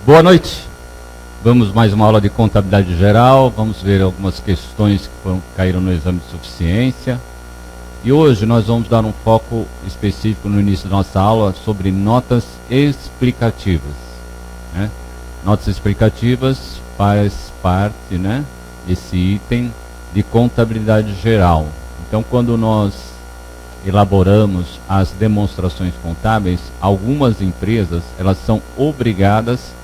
Boa noite. Vamos mais uma aula de contabilidade geral. Vamos ver algumas questões que caíram no exame de suficiência. E hoje nós vamos dar um foco específico no início da nossa aula sobre notas explicativas, né? Notas explicativas faz parte, né, desse item de contabilidade geral. Então, quando nós elaboramos as demonstrações contábeis, algumas empresas elas são obrigadas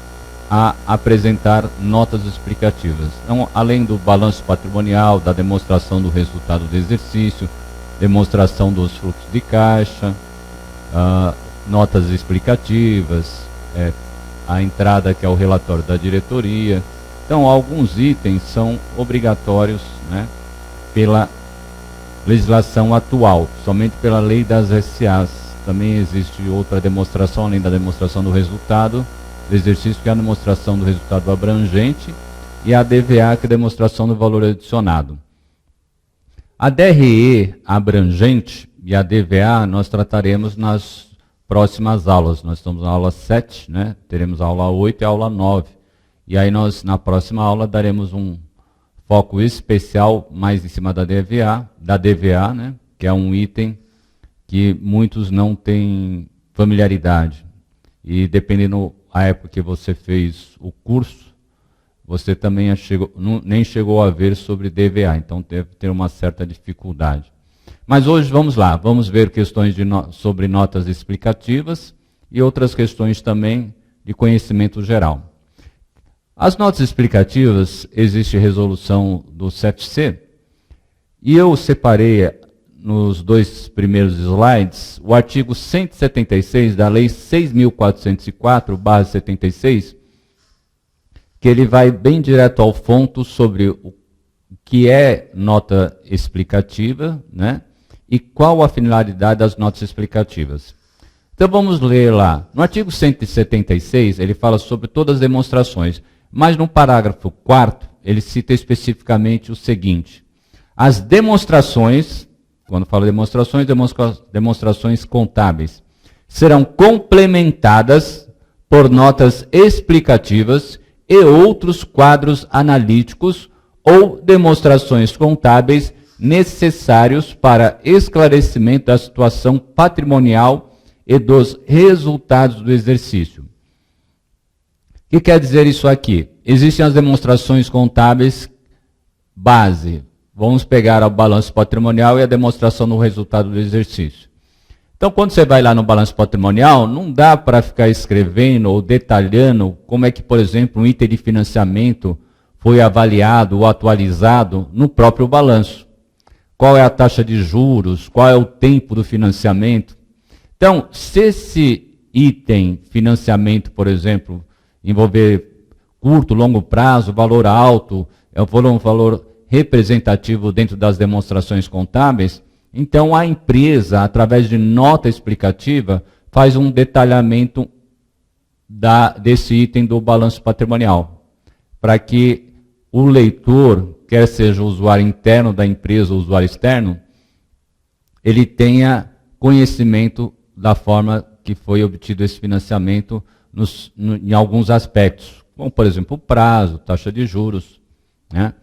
a apresentar notas explicativas. Então, além do balanço patrimonial, da demonstração do resultado do exercício, demonstração dos fluxos de caixa, notas explicativas, a entrada que é o relatório da diretoria. Então, alguns itens são obrigatórios, né, pela legislação atual, somente pela lei das SAs. Também existe outra demonstração, além da demonstração do resultado do exercício, que é a demonstração do resultado abrangente, e a DVA, que é a demonstração do valor adicionado. A DRE abrangente e a DVA nós trataremos nas próximas aulas. Nós estamos na aula 7, né? Teremos a aula 8 e a aula 9. E aí nós, na próxima aula, daremos um foco especial mais em cima da DVA, né? Que é um item que muitos não têm familiaridade. E dependendo da época que você fez o curso, você também nem chegou a ver sobre DVA, então deve ter uma certa dificuldade. Mas hoje vamos lá, vamos ver questões sobre notas explicativas e outras questões também de conhecimento geral. As notas explicativas, existe resolução do 7C, e eu separei nos dois primeiros slides o artigo 176 da Lei 6.404/76, que ele vai bem direto ao ponto sobre o que é nota explicativa, né? E qual a finalidade das notas explicativas. Então vamos ler lá. No artigo 176, ele fala sobre todas as demonstrações, mas no parágrafo 4º, ele cita especificamente o seguinte: as demonstrações, quando fala demonstrações contábeis, serão complementadas por notas explicativas e outros quadros analíticos ou demonstrações contábeis necessários para esclarecimento da situação patrimonial e dos resultados do exercício. O que quer dizer isso aqui? Existem as demonstrações contábeis base. Vamos pegar o balanço patrimonial e a demonstração do resultado do exercício. Então, quando você vai lá no balanço patrimonial, não dá para ficar escrevendo ou detalhando como é que, por exemplo, um item de financiamento foi avaliado ou atualizado no próprio balanço. Qual é a taxa de juros, qual é o tempo do financiamento. Então, se esse item, financiamento, por exemplo, envolver curto, longo prazo, valor alto, um valor representativo dentro das demonstrações contábeis, então a empresa, através de nota explicativa, faz um detalhamento desse item do balanço patrimonial, para que o leitor, quer seja o usuário interno da empresa ou o usuário externo, ele tenha conhecimento da forma que foi obtido esse financiamento em alguns aspectos, como por exemplo o prazo, taxa de juros, né?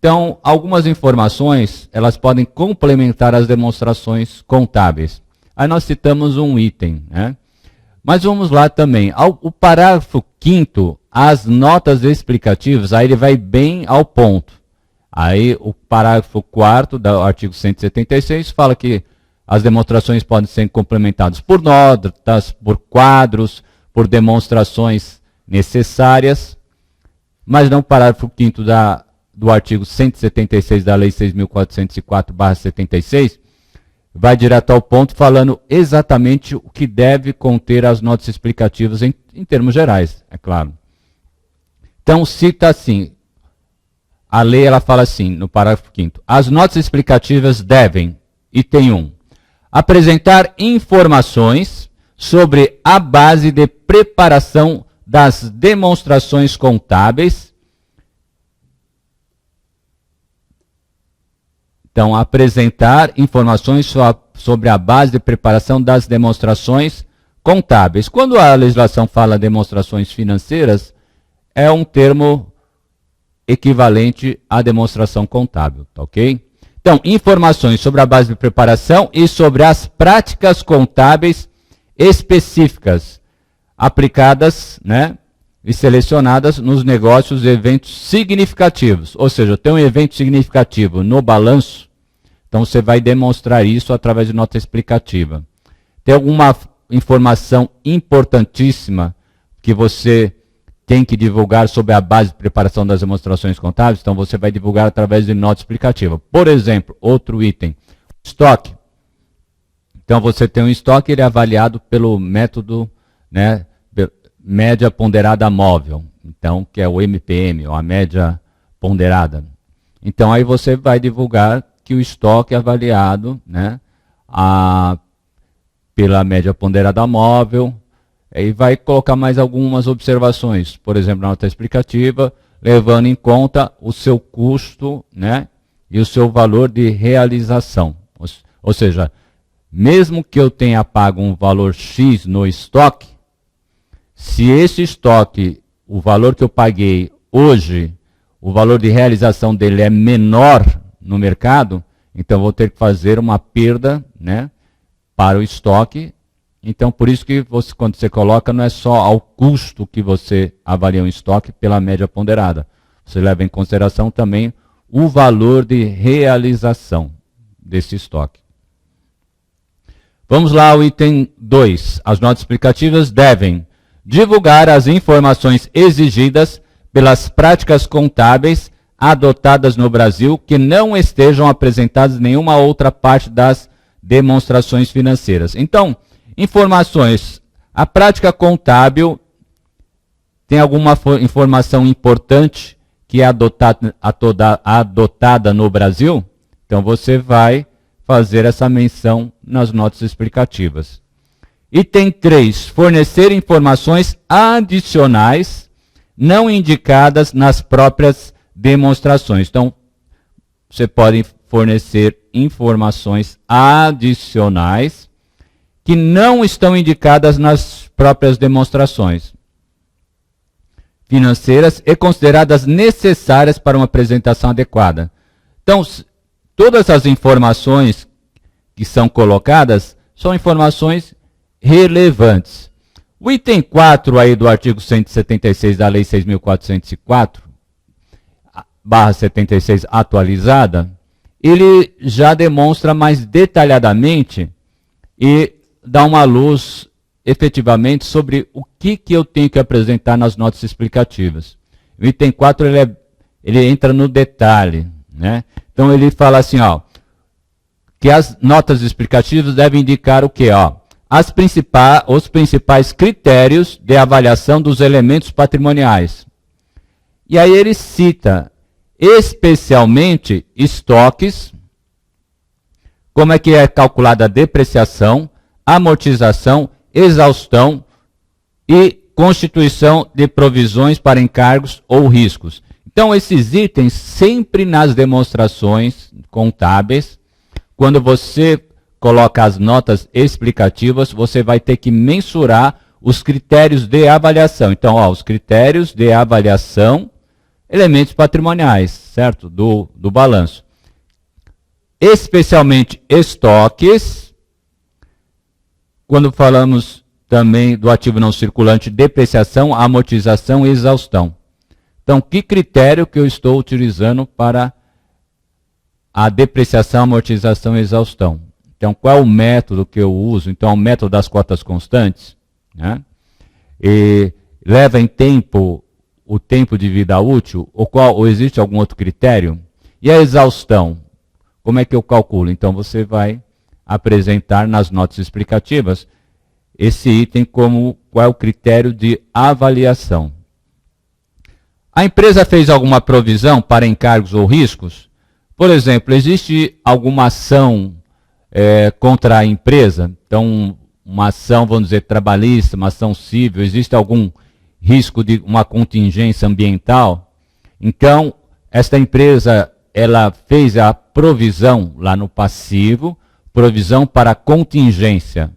Então, algumas informações, elas podem complementar as demonstrações contábeis. Aí nós citamos um item, né? Mas vamos lá também. O parágrafo 5º, as notas explicativas, aí ele vai bem ao ponto. Aí o parágrafo 4º do artigo 176 fala que as demonstrações podem ser complementadas por notas, por quadros, por demonstrações necessárias, mas não o parágrafo 5º do artigo 176 da Lei 6.404/76, vai direto ao ponto, falando exatamente o que deve conter as notas explicativas em termos gerais, é claro. Então, cita assim, a lei ela fala assim, no parágrafo 5º, as notas explicativas devem, item 1, apresentar informações sobre a base de preparação das demonstrações contábeis. Então, apresentar informações sobre a base de preparação das demonstrações contábeis. Quando a legislação fala demonstrações financeiras, é um termo equivalente à demonstração contábil, tá ok? Então, informações sobre a base de preparação e sobre as práticas contábeis específicas aplicadas, né, e selecionadas nos negócios e eventos significativos. Ou seja, tem um evento significativo no balanço, então você vai demonstrar isso através de nota explicativa. Tem alguma informação importantíssima que você tem que divulgar sobre a base de preparação das demonstrações contábeis, então você vai divulgar através de nota explicativa. Por exemplo, outro item, estoque. Então você tem um estoque, ele é avaliado pelo método, né, média ponderada móvel, então que é o MPM, ou a média ponderada. Então aí você vai divulgar que o estoque é avaliado, né, pela média ponderada móvel, e vai colocar mais algumas observações, por exemplo, na nota explicativa, levando em conta o seu custo, né, e o seu valor de realização. Ou seja, mesmo que eu tenha pago um valor X no estoque, se esse estoque, o valor que eu paguei hoje, o valor de realização dele é menor no mercado, então vou ter que fazer uma perda, né, para o estoque. Então, por isso que você, quando você coloca, não é só ao custo que você avalia um estoque pela média ponderada. Você leva em consideração também o valor de realização desse estoque. Vamos lá ao item 2. As notas explicativas devem divulgar as informações exigidas pelas práticas contábeis adotadas no Brasil que não estejam apresentadas em nenhuma outra parte das demonstrações financeiras. Então, informações. A prática contábil tem alguma informação importante que é adotada no Brasil? Então você vai fazer essa menção nas notas explicativas. Item 3. Fornecer informações adicionais não indicadas nas próprias demonstrações. Então, você pode fornecer informações adicionais que não estão indicadas nas próprias demonstrações financeiras e consideradas necessárias para uma apresentação adequada. Então, todas as informações que são colocadas são informações relevantes. O item 4 aí do artigo 176 da Lei 6.404/76 atualizada, ele já demonstra mais detalhadamente e dá uma luz efetivamente sobre o que eu tenho que apresentar nas notas explicativas. O item 4 ele entra no detalhe, né? Então ele fala assim, ó, que as notas explicativas devem indicar o quê? Ó, os principais critérios de avaliação dos elementos patrimoniais. E aí ele cita especialmente estoques, como é que é calculada a depreciação, amortização, exaustão e constituição de provisões para encargos ou riscos. Então, esses itens, sempre nas demonstrações contábeis, quando você coloca as notas explicativas, você vai ter que mensurar os critérios de avaliação. Então, ó, os critérios de avaliação, elementos patrimoniais, certo? Do balanço. Especialmente estoques, quando falamos também do ativo não circulante, depreciação, amortização e exaustão. Então, que critério que eu estou utilizando para a depreciação, amortização e exaustão? Então, qual é o método que eu uso? Então, é o método das cotas constantes, né? E leva em tempo o tempo de vida útil, ou existe algum outro critério? E a exaustão? Como é que eu calculo? Então, você vai apresentar nas notas explicativas esse item como qual é o critério de avaliação. A empresa fez alguma provisão para encargos ou riscos? Por exemplo, existe alguma ação contra a empresa? Então, uma ação, vamos dizer, trabalhista, uma ação civil, existe algum risco de uma contingência ambiental? Então, esta empresa, ela fez a provisão lá no passivo, provisão para contingência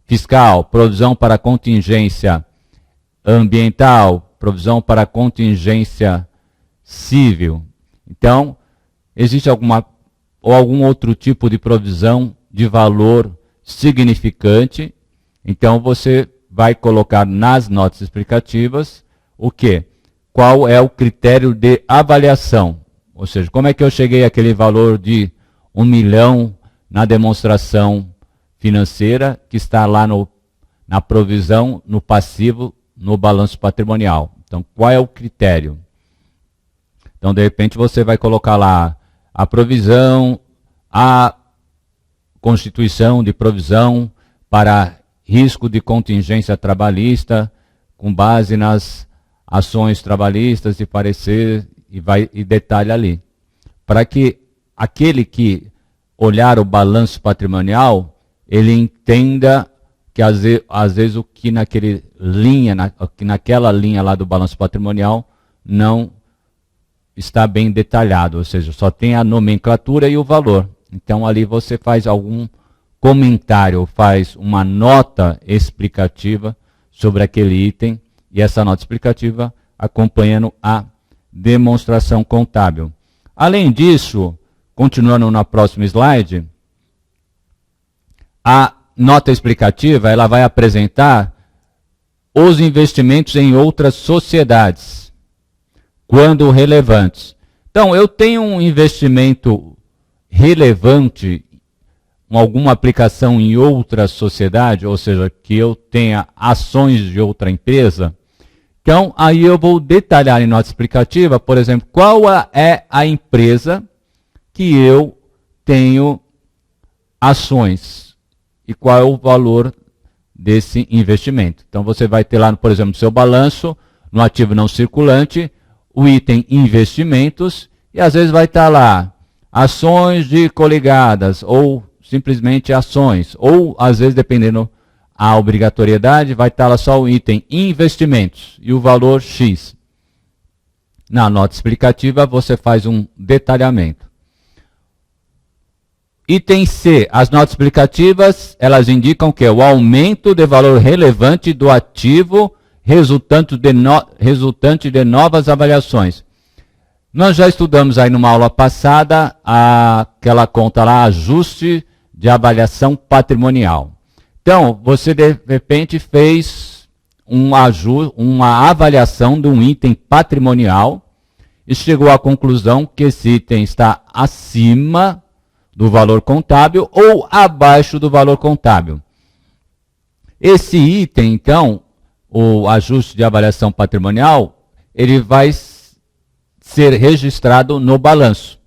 fiscal, provisão para contingência ambiental, provisão para contingência civil. Então, existe algum outro tipo de provisão de valor significante. Então, você vai colocar nas notas explicativas o quê? Qual é o critério de avaliação? Ou seja, como é que eu cheguei àquele valor de 1 milhão na demonstração financeira que está lá na provisão, no passivo, no balanço patrimonial? Então, qual é o critério? Então, de repente, você vai colocar lá a provisão, a constituição de provisão para risco de contingência trabalhista, com base nas ações trabalhistas de parecer, e detalha ali. Para que aquele que olhar o balanço patrimonial, ele entenda que às vezes o que naquela linha lá do balanço patrimonial não está bem detalhado, ou seja, só tem a nomenclatura e o valor. Então ali você faz algum comentário, faz uma nota explicativa sobre aquele item, e essa nota explicativa acompanhando a demonstração contábil. Além disso, continuando na próxima slide, a nota explicativa ela vai apresentar os investimentos em outras sociedades, quando relevantes. Então, eu tenho um investimento relevante, alguma aplicação em outra sociedade, ou seja, que eu tenha ações de outra empresa. Então, aí eu vou detalhar em nota explicativa, por exemplo, qual é a empresa que eu tenho ações e qual é o valor desse investimento. Então, você vai ter lá, por exemplo, no seu balanço, no ativo não circulante, o item investimentos, e às vezes vai estar lá ações de coligadas, ou simplesmente ações, ou às vezes, dependendo a obrigatoriedade, vai estar lá só o item investimentos e o valor X. Na nota explicativa, você faz um detalhamento. Item C, as notas explicativas, elas indicam que é o aumento de valor relevante do ativo resultante de novas avaliações. Nós já estudamos aí numa aula passada aquela conta lá, ajuste de avaliação patrimonial. Então, você de repente fez uma avaliação de um item patrimonial e chegou à conclusão que esse item está acima do valor contábil ou abaixo do valor contábil. Esse item, então, o ajuste de avaliação patrimonial, ele vai ser registrado no balanço.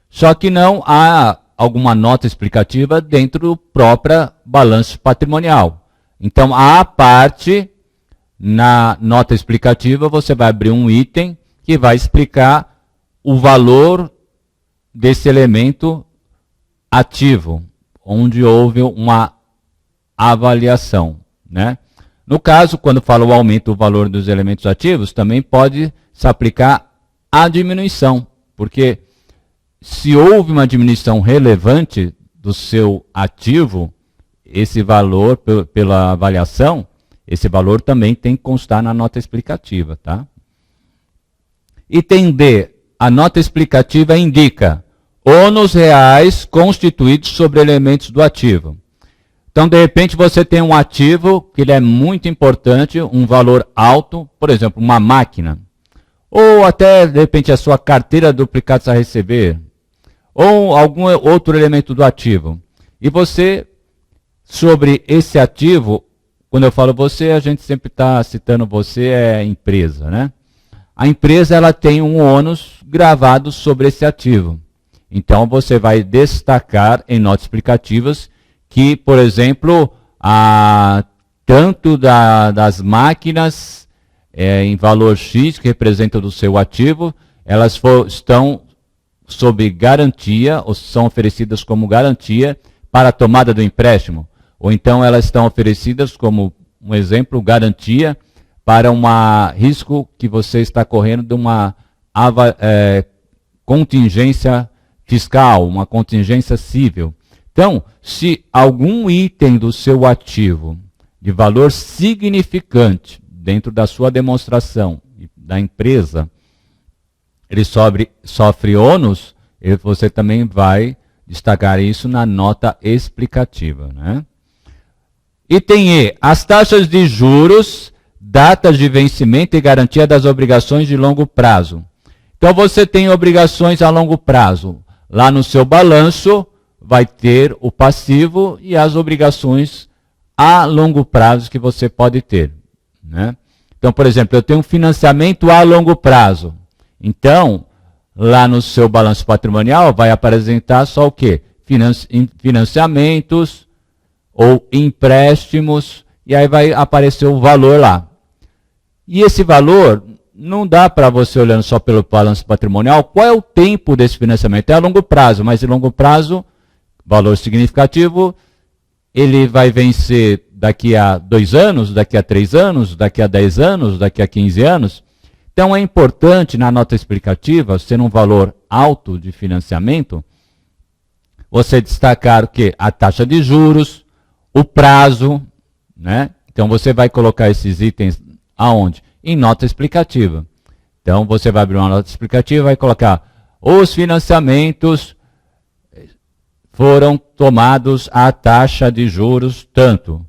Só que não há alguma nota explicativa dentro do próprio balanço patrimonial. Então, à parte, na nota explicativa, você vai abrir um item que vai explicar o valor desse elemento ativo, onde houve uma avaliação, né? No caso, quando fala o aumento do valor dos elementos ativos, também pode se aplicar a diminuição, porque se houve uma diminuição relevante do seu ativo, esse valor, pela avaliação, esse valor também tem que constar na nota explicativa, tá? Item D, a nota explicativa indica ônus reais constituídos sobre elementos do ativo. Então, de repente, você tem um ativo que ele é muito importante, um valor alto, por exemplo, uma máquina, ou até, de repente, a sua carteira de duplicados a receber, ou algum outro elemento do ativo. E você, sobre esse ativo, quando eu falo você, a gente sempre está citando você, é a empresa, né? A empresa ela tem um ônus gravado sobre esse ativo. Então, você vai destacar em notas explicativas que, por exemplo, tanto das máquinas em valor X, que representam do seu ativo, elas estão sob garantia, ou são oferecidas como garantia para a tomada do empréstimo. Ou então elas estão oferecidas como, um exemplo, garantia para um risco que você está correndo de uma contingência fiscal, uma contingência civil. Então, se algum item do seu ativo de valor significante dentro da sua demonstração da empresa, ele sofre ônus, você também vai destacar isso na nota explicativa, né? Item E, as taxas de juros, datas de vencimento e garantia das obrigações de longo prazo. Então você tem obrigações a longo prazo. Lá no seu balanço vai ter o passivo e as obrigações a longo prazo que você pode ter, né? Então, por exemplo, eu tenho um financiamento a longo prazo. Então, lá no seu balanço patrimonial vai apresentar só o quê? Financiamentos ou empréstimos, e aí vai aparecer o valor lá. E esse valor não dá para você, olhando só pelo balanço patrimonial, qual é o tempo desse financiamento? É a longo prazo, mas em longo prazo, valor significativo, ele vai vencer daqui a 2 anos, daqui a 3 anos, daqui a 10 anos, daqui a 15 anos. Então é importante na nota explicativa, sendo um valor alto de financiamento, você destacar o quê? A taxa de juros, o prazo, né? Então você vai colocar esses itens aonde? Em nota explicativa. Então você vai abrir uma nota explicativa e vai colocar os financiamentos foram tomados à taxa de juros tanto,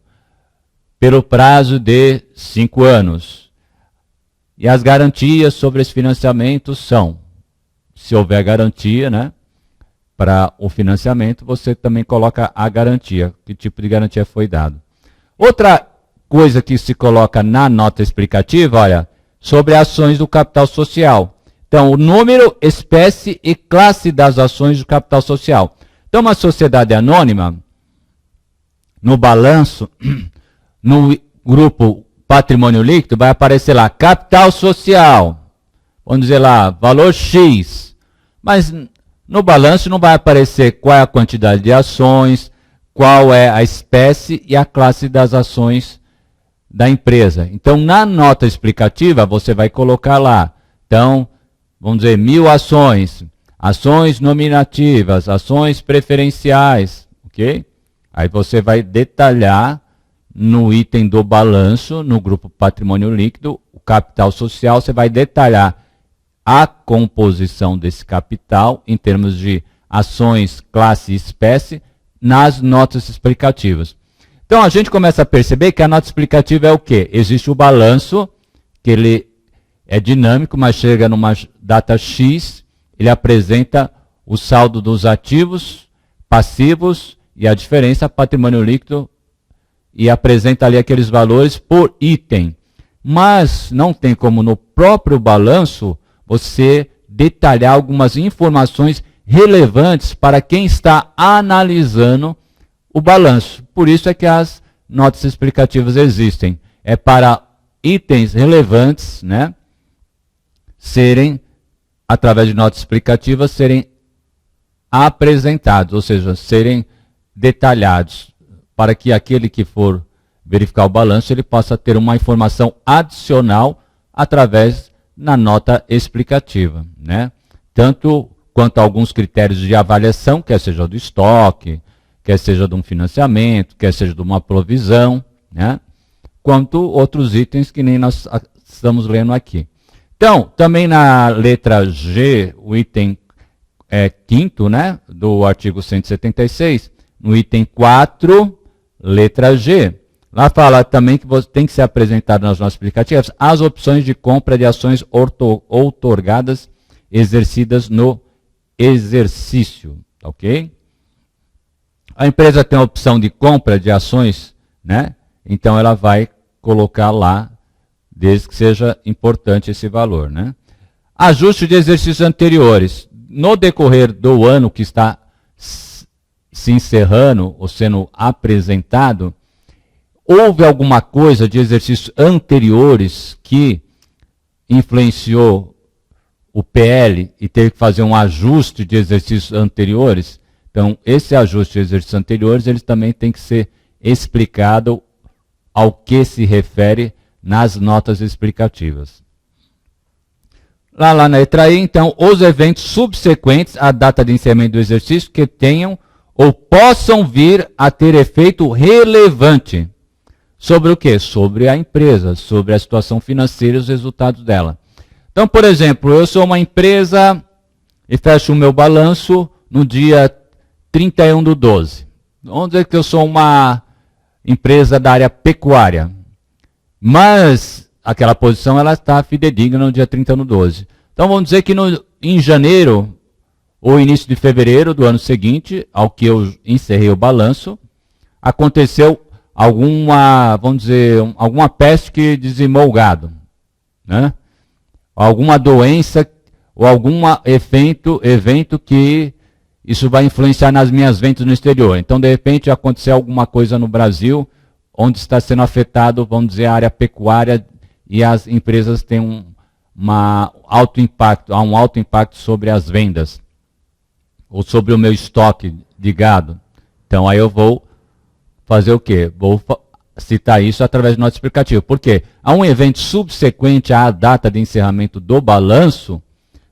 pelo prazo de 5 anos. E as garantias sobre esse financiamento são, se houver garantia, né, para o financiamento, você também coloca a garantia, que tipo de garantia foi dado. Outra coisa que se coloca na nota explicativa, olha, sobre ações do capital social. Então, o número, espécie e classe das ações do capital social. Então, uma sociedade anônima, no balanço, no grupo patrimônio líquido, vai aparecer lá, capital social, vamos dizer lá, valor X. Mas no balanço não vai aparecer qual é a quantidade de ações, qual é a espécie e a classe das ações da empresa. Então, na nota explicativa, você vai colocar lá, então, vamos dizer, 1000 ações, ações nominativas, ações preferenciais, ok? Aí você vai detalhar no item do balanço, no grupo patrimônio líquido, o capital social, você vai detalhar a composição desse capital em termos de ações, classe e espécie nas notas explicativas. Então a gente começa a perceber que a nota explicativa é o quê? Existe o balanço, que ele é dinâmico, mas chega numa data X, ele apresenta o saldo dos ativos, passivos e a diferença patrimônio líquido e apresenta ali aqueles valores por item. Mas não tem como no próprio balanço você detalhar algumas informações relevantes para quem está analisando o balanço. Por isso é que as notas explicativas existem. É para itens relevantes, né, serem, através de notas explicativas, serem apresentados, ou seja, serem detalhados, para que aquele que for verificar o balanço, ele possa ter uma informação adicional através na nota explicativa, né? Tanto quanto a alguns critérios de avaliação, quer seja do estoque, quer seja de um financiamento, quer seja de uma provisão, né? Quanto outros itens que nem nós estamos lendo aqui. Então, também na letra G, o item 5º, né, do artigo 176, no item 4, letra G, lá fala também que você tem que ser apresentado nas notas explicativas as opções de compra de ações outorgadas exercidas no exercício, ok? A empresa tem a opção de compra de ações, né? Então ela vai colocar lá, desde que seja importante esse valor, né? Ajuste de exercícios anteriores. No decorrer do ano que está se encerrando ou sendo apresentado, houve alguma coisa de exercícios anteriores que influenciou o PL e teve que fazer um ajuste de exercícios anteriores? Então, esse ajuste de exercícios anteriores, ele também tem que ser explicado ao que se refere nas notas explicativas. Lá na letra I, então, os eventos subsequentes à data de encerramento do exercício que tenham ou possam vir a ter efeito relevante sobre o quê? Sobre a empresa, sobre a situação financeira e os resultados dela. Então, por exemplo, eu sou uma empresa e fecho o meu balanço no dia 31/12. Vamos dizer que eu sou uma empresa da área pecuária, mas aquela posição ela está fidedigna no dia 31/12. Então vamos dizer que em janeiro ou início de fevereiro do ano seguinte, ao que eu encerrei o balanço, aconteceu alguma, vamos dizer, alguma peste que dizimou o gado, né? Alguma doença ou algum evento que isso vai influenciar nas minhas vendas no exterior. Então, de repente, aconteceu alguma coisa no Brasil onde está sendo afetado, vamos dizer, a área pecuária e as empresas têm um alto impacto sobre as vendas ou sobre o meu estoque de gado. Então, aí eu vou fazer o quê? Vou citar isso através de nota explicativa. Por quê? Há um evento subsequente à data de encerramento do balanço,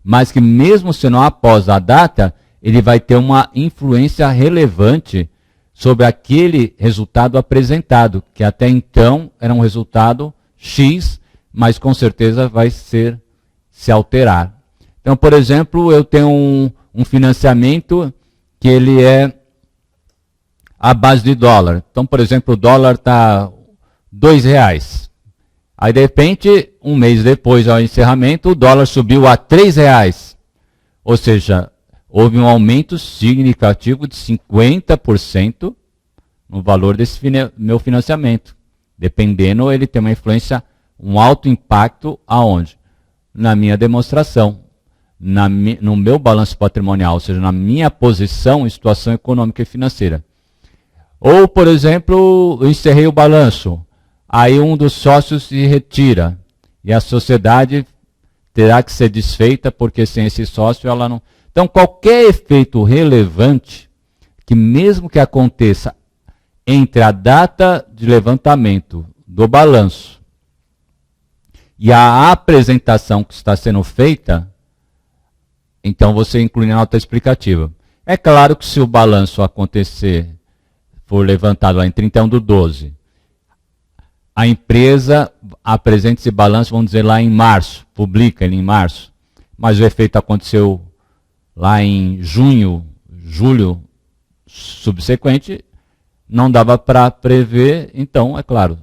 mas que mesmo sendo após a data, ele vai ter uma influência relevante sobre aquele resultado apresentado, que até então era um resultado X, mas com certeza vai se alterar. Então, por exemplo, eu tenho um financiamento que ele é à base de dólar. Então, por exemplo, o dólar está R$2. Aí, de repente, um mês depois ao encerramento, o dólar subiu a R$3. Ou seja, houve um aumento significativo de 50% no valor desse meu financiamento. Dependendo, ele tem uma influência, um alto impacto aonde? Na minha demonstração, no meu balanço patrimonial, ou seja, na minha posição em situação econômica e financeira. Ou, por exemplo, eu encerrei o balanço, aí um dos sócios se retira e a sociedade terá que ser desfeita porque sem esse sócio ela não... Então, qualquer efeito relevante, que mesmo que aconteça entre a data de levantamento do balanço e a apresentação que está sendo feita, então você inclui na nota explicativa. É claro que se o balanço acontecer, for levantado lá em 31/12, a empresa apresenta esse balanço, vamos dizer, lá em março, publica ele em março, mas o efeito aconteceu lá em junho, julho subsequente, não dava para prever, então, é claro,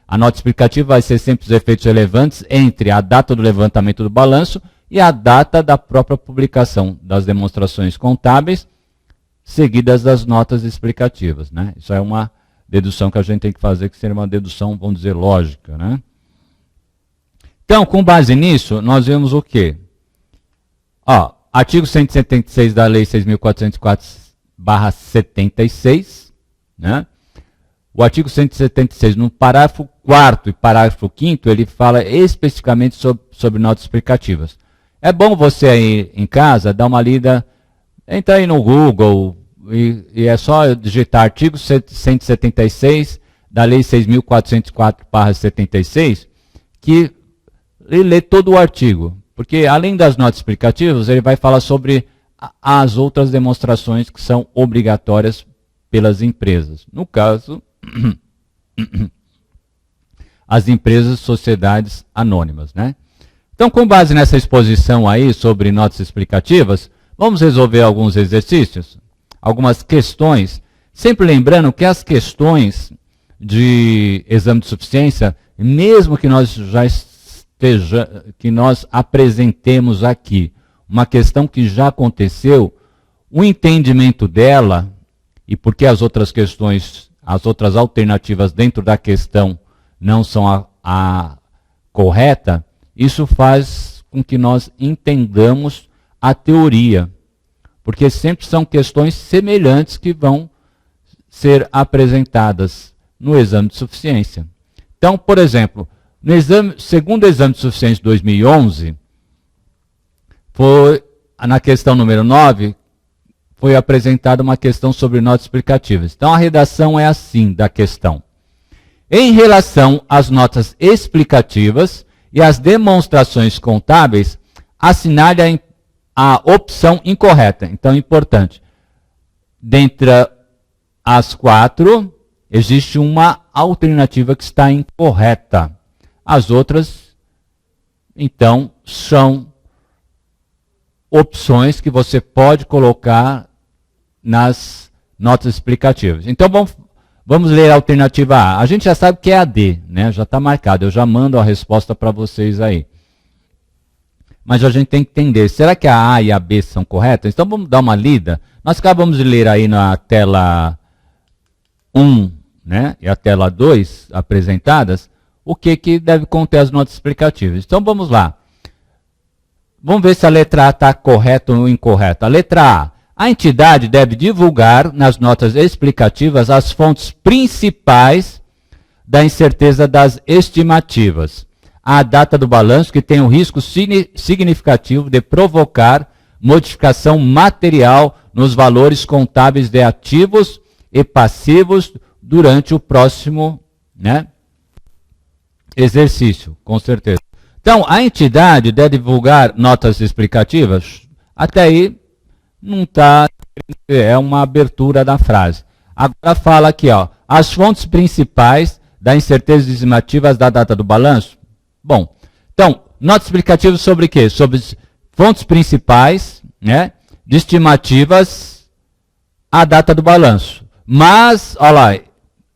a nota explicativa vai ser sempre os efeitos relevantes entre a data do levantamento do balanço e a data da própria publicação das demonstrações contábeis, seguidas das notas explicativas, né? Isso é uma dedução que a gente tem que fazer, que seria uma dedução, vamos dizer, lógica, né? Então, com base nisso, nós vemos o quê? Artigo 176 da Lei 6.404/76, né? O artigo 176, no parágrafo 4º e parágrafo 5º, ele fala especificamente sobre notas explicativas. É bom você aí em casa dar uma lida, entra aí no Google e é só digitar artigo 176 da Lei 6.404/76, que lê todo o artigo. Porque além das notas explicativas, ele vai falar sobre as outras demonstrações que são obrigatórias pelas empresas. No caso, as empresas, sociedades anônimas, né? Então, com base nessa exposição aí sobre notas explicativas, vamos resolver alguns exercícios, algumas questões, sempre lembrando que as questões de exame de suficiência, mesmo que nós que nós apresentemos aqui uma questão que já aconteceu, o entendimento dela, e porque as outras questões, as outras alternativas dentro da questão não são a correta, isso faz com que nós entendamos a teoria, porque sempre são questões semelhantes que vão ser apresentadas no exame de suficiência. Então, por exemplo, segundo o exame de suficiência de 2011, na questão número 9, foi apresentada uma questão sobre notas explicativas. Então, a redação é assim da questão. Em relação às notas explicativas e às demonstrações contábeis, assinale a opção incorreta. Então, é importante. Dentre as 4, existe uma alternativa que está incorreta. As outras, então, são opções que você pode colocar nas notas explicativas. Então, vamos ler a alternativa A. A gente já sabe que é a D, né? Já está marcado. Eu já mando a resposta para vocês aí. Mas a gente tem que entender, será que a A e a B são corretas? Então vamos dar uma lida. Nós acabamos de ler aí na tela 1, né, e a tela 2 apresentadas, o que deve conter as notas explicativas. Então vamos lá. Vamos ver se a letra A está correta ou incorreta. A letra A entidade deve divulgar nas notas explicativas as fontes principais da incerteza das estimativas. A data do balanço que tem um risco significativo de provocar modificação material nos valores contábeis de ativos e passivos durante o próximo, né, exercício, com certeza. Então, a entidade deve divulgar notas explicativas? Até aí, não está, é uma abertura da frase. Agora fala aqui, ó, as fontes principais da incerteza estimativas da data do balanço. Bom, então, notas explicativas sobre o quê? Sobre fontes principais, né, de estimativas à data do balanço. Mas, olha lá,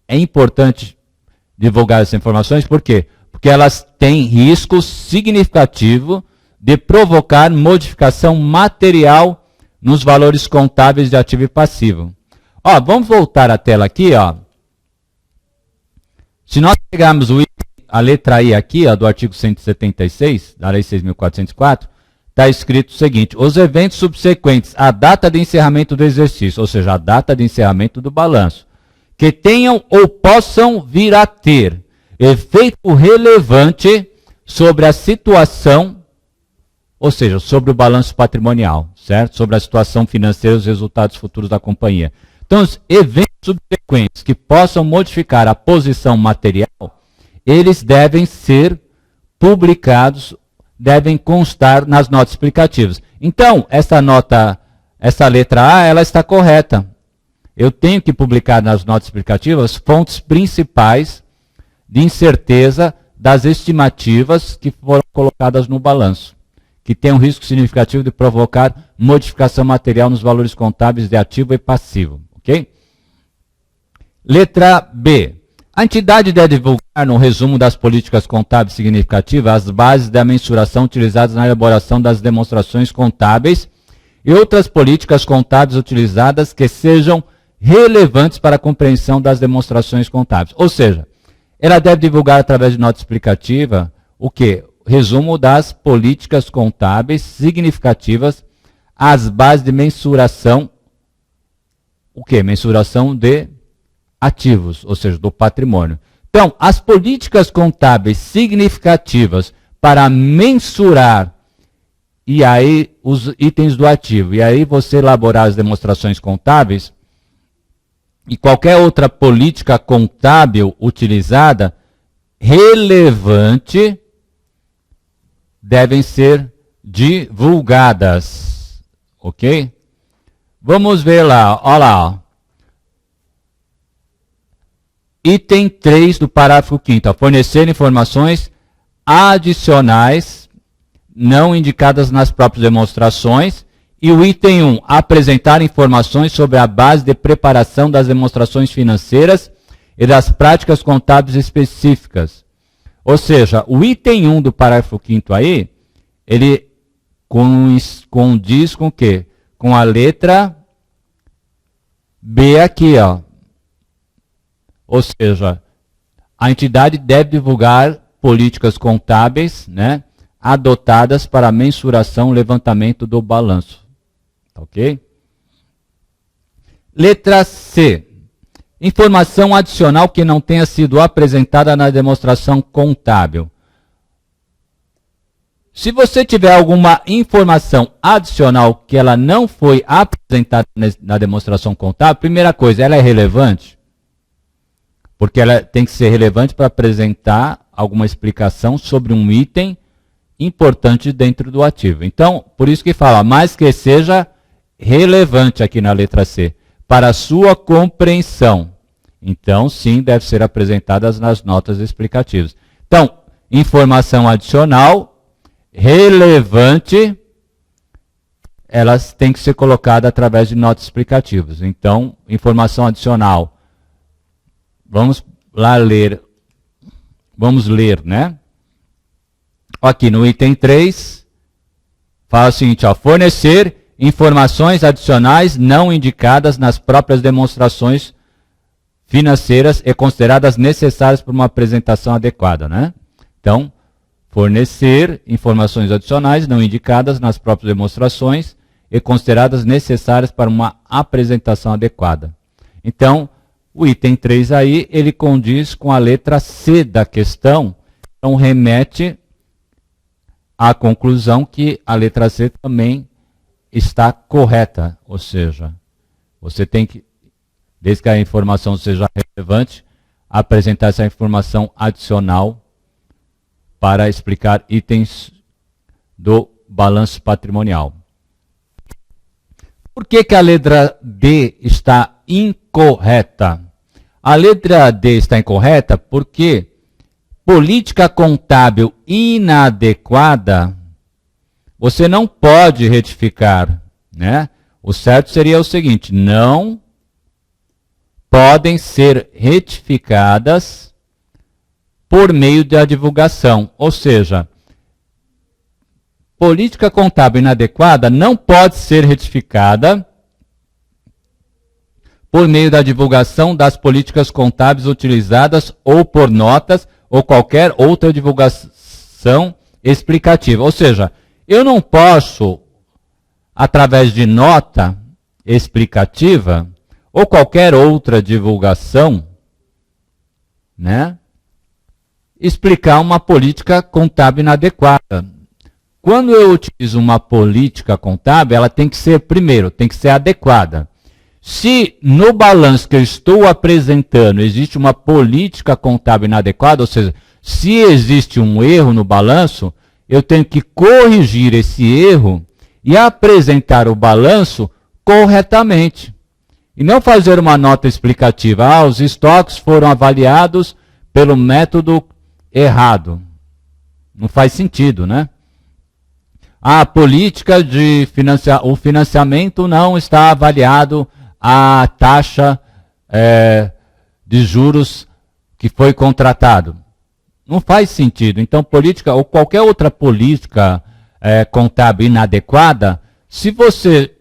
é importante divulgar essas informações, por quê? Porque elas têm risco significativo de provocar modificação material nos valores contábeis de ativo e passivo. Ó, vamos voltar à tela aqui, ó. Se nós pegarmos a letra I aqui, ó, do artigo 176, da Lei 6.404, está escrito o seguinte: os eventos subsequentes à data de encerramento do exercício, ou seja, a data de encerramento do balanço, que tenham ou possam vir a ter efeito relevante sobre a situação, ou seja, sobre o balanço patrimonial, certo? Sobre a situação financeira e os resultados futuros da companhia. Então, os eventos subsequentes que possam modificar a posição material, eles devem ser publicados, devem constar nas notas explicativas. Então, essa letra A, ela está correta. Eu tenho que publicar nas notas explicativas fontes principais de incerteza das estimativas que foram colocadas no balanço, que tem um risco significativo de provocar modificação material nos valores contábeis de ativo e passivo. Ok? Letra B. A entidade deve divulgar, no resumo das políticas contábeis significativas, as bases da mensuração utilizadas na elaboração das demonstrações contábeis e outras políticas contábeis utilizadas que sejam relevantes para a compreensão das demonstrações contábeis. Ou seja, ela deve divulgar através de nota explicativa o quê? Resumo das políticas contábeis significativas, as bases de mensuração, o quê? Mensuração de ativos, ou seja, do patrimônio. Então, as políticas contábeis significativas para mensurar e aí os itens do ativo, e aí você elaborar as demonstrações contábeis, e qualquer outra política contábil utilizada, relevante, devem ser divulgadas. Ok? Vamos ver lá, olha lá. Ó. Item 3 do parágrafo 5º, fornecer informações adicionais não indicadas nas próprias demonstrações. E o item 1, apresentar informações sobre a base de preparação das demonstrações financeiras e das práticas contábeis específicas. Ou seja, o item 1 do parágrafo 5º aí, ele condiz com o quê? Com a letra B aqui, ó. Ou seja, a entidade deve divulgar políticas contábeis, né, adotadas para mensuração e levantamento do balanço. Ok? Letra C. Informação adicional que não tenha sido apresentada na demonstração contábil. Se você tiver alguma informação adicional que ela não foi apresentada na demonstração contábil, primeira coisa, ela é relevante? Porque ela tem que ser relevante para apresentar alguma explicação sobre um item importante dentro do ativo. Então, por isso que fala, mais que seja relevante aqui na letra C, para a sua compreensão Então, sim, deve ser apresentadas nas notas explicativas. Então, informação adicional, relevante, elas têm que ser colocadas através de notas explicativas. Então, informação adicional, vamos lá ler. Vamos ler, né? Aqui no item 3, fala o seguinte, ó, fornecer informações adicionais não indicadas nas próprias demonstrações financeiras e consideradas necessárias para uma apresentação adequada, né? Então, fornecer informações adicionais não indicadas nas próprias demonstrações e consideradas necessárias para uma apresentação adequada. Então, o item 3 aí, ele condiz com a letra C da questão, então remete à conclusão que a letra C também está correta, ou seja, você tem que, desde que a informação seja relevante, apresentar essa informação adicional para explicar itens do balanço patrimonial. Por que a letra D está incorreta? A letra D está incorreta porque política contábil inadequada você não pode retificar, né? O certo seria o seguinte, não podem ser retificadas por meio da divulgação, ou seja, política contábil inadequada não pode ser retificada por meio da divulgação das políticas contábeis utilizadas ou por notas ou qualquer outra divulgação explicativa. Ou seja, eu não posso, através de nota explicativa ou qualquer outra divulgação, né, explicar uma política contábil inadequada. Quando eu utilizo uma política contábil, ela tem que ser, primeiro, tem que ser adequada. Se no balanço que eu estou apresentando existe uma política contábil inadequada, ou seja, se existe um erro no balanço, eu tenho que corrigir esse erro e apresentar o balanço corretamente. E não fazer uma nota explicativa. Ah, os estoques foram avaliados pelo método errado. Não faz sentido, né? A política de o financiamento não está avaliado a taxa de juros que foi contratado. Não faz sentido. Então, política ou qualquer outra política contábil inadequada, se você,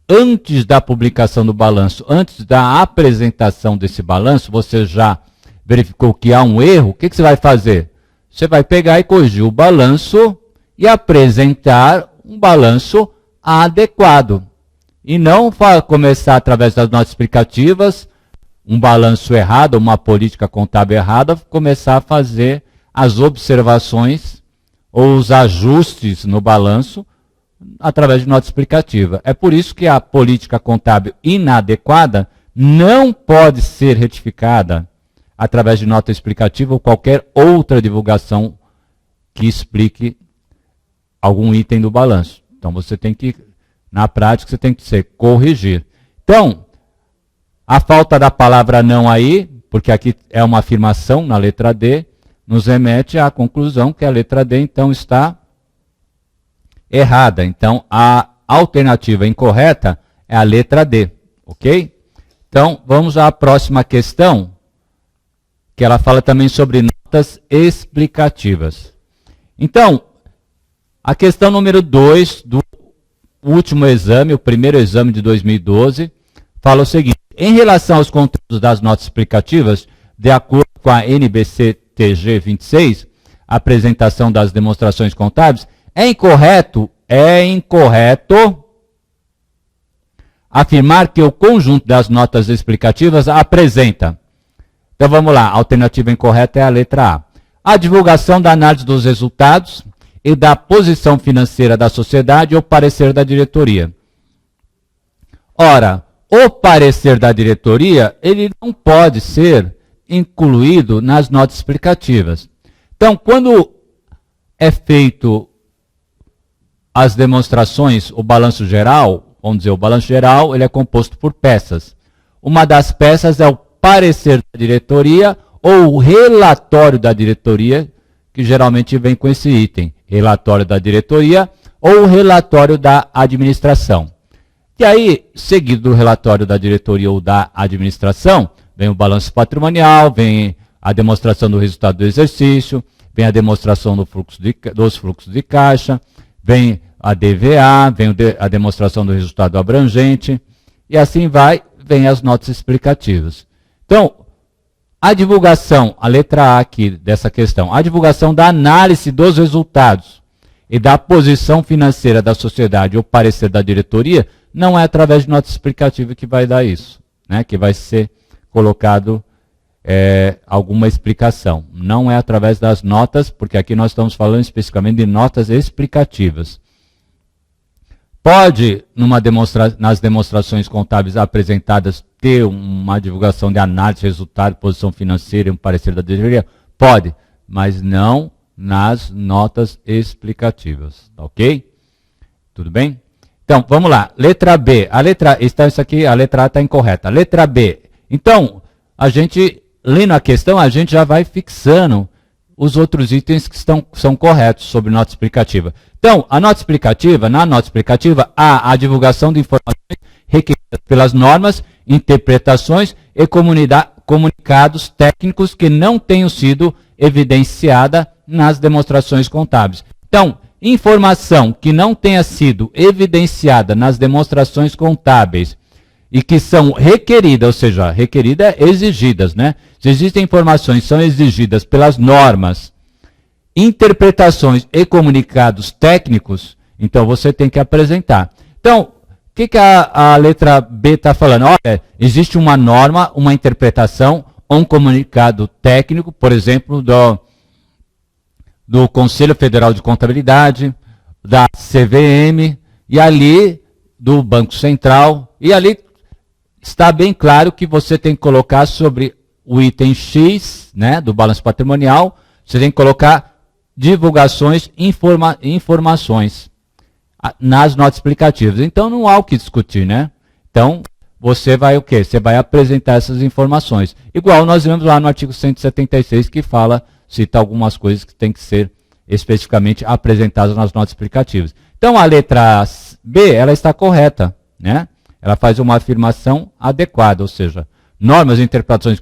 antes da publicação do balanço, antes da apresentação desse balanço, você já verificou que há um erro, o que você vai fazer? Você vai pegar e corrigir o balanço e apresentar um balanço adequado. E não começar através das notas explicativas, um balanço errado, uma política contábil errada, começar a fazer as observações ou os ajustes no balanço através de nota explicativa. É por isso que a política contábil inadequada não pode ser retificada através de nota explicativa ou qualquer outra divulgação que explique algum item do balanço. Então você tem que, na prática, você tem que corrigir. Então, a falta da palavra não aí, porque aqui é uma afirmação na letra D, nos remete à conclusão que a letra D, então, está errada. Então, a alternativa incorreta é a letra D, ok? Então, vamos à próxima questão, que ela fala também sobre notas explicativas. Então, a questão número 2 do último exame, o primeiro exame de 2012, fala o seguinte: em relação aos conteúdos das notas explicativas, de acordo com a NBC-TG 26, apresentação das demonstrações contábeis, é incorreto afirmar que o conjunto das notas explicativas apresenta. Então vamos lá, a alternativa incorreta é a letra A. A divulgação da análise dos resultados e da posição financeira da sociedade ou parecer da diretoria. Ora, o parecer da diretoria, ele não pode ser incluído nas notas explicativas. Então, quando é feito as demonstrações, o balanço geral, vamos dizer, o balanço geral, ele é composto por peças. Uma das peças é o parecer da diretoria ou o relatório da diretoria, que geralmente vem com esse item, relatório da diretoria ou o relatório da administração. E aí, seguido do relatório da diretoria ou da administração, vem o balanço patrimonial, vem a demonstração do resultado do exercício, vem a demonstração dos fluxos de caixa, vem a DVA, vem a demonstração do resultado abrangente, e assim vai, vem as notas explicativas. Então, a divulgação, a letra A aqui dessa questão, a divulgação da análise dos resultados e da posição financeira da sociedade ou parecer da diretoria, não é através de nota explicativa que vai dar isso, né? Que vai ser colocado alguma explicação. Não é através das notas, porque aqui nós estamos falando especificamente de notas explicativas. Pode, nas demonstrações contábeis apresentadas, ter uma divulgação de análise, resultado, posição financeira e um parecer da diretoria? Pode, mas não nas notas explicativas, tá ok? Tudo bem? Então, vamos lá. Letra B. A letra A está incorreta. Letra B. Então, a gente, lendo a questão, a gente já vai fixando os outros itens que são corretos sobre nota explicativa. Então, na nota explicativa, há a divulgação de informações requeridas pelas normas, interpretações e comunicados técnicos que não tenham sido evidenciada nas demonstrações contábeis. Então, informação que não tenha sido evidenciada nas demonstrações contábeis e que são requeridas, ou seja, requeridas exigidas, né? Se existem informações que são exigidas pelas normas, interpretações e comunicados técnicos, então você tem que apresentar. Então, o que a letra B está falando? Olha, existe uma norma, uma interpretação, um comunicado técnico, por exemplo, do Conselho Federal de Contabilidade, da CVM, e ali do Banco Central, e ali está bem claro que você tem que colocar sobre o item X, né, do balanço patrimonial, você tem que colocar divulgações, informações nas notas explicativas. Então não há o que discutir, né? Então você vai o quê? Você vai apresentar essas informações. Igual nós vemos lá no artigo 176 que cita algumas coisas que têm que ser especificamente apresentadas nas notas explicativas. Então a letra B, ela está correta, né? Ela faz uma afirmação adequada, ou seja, normas, interpretações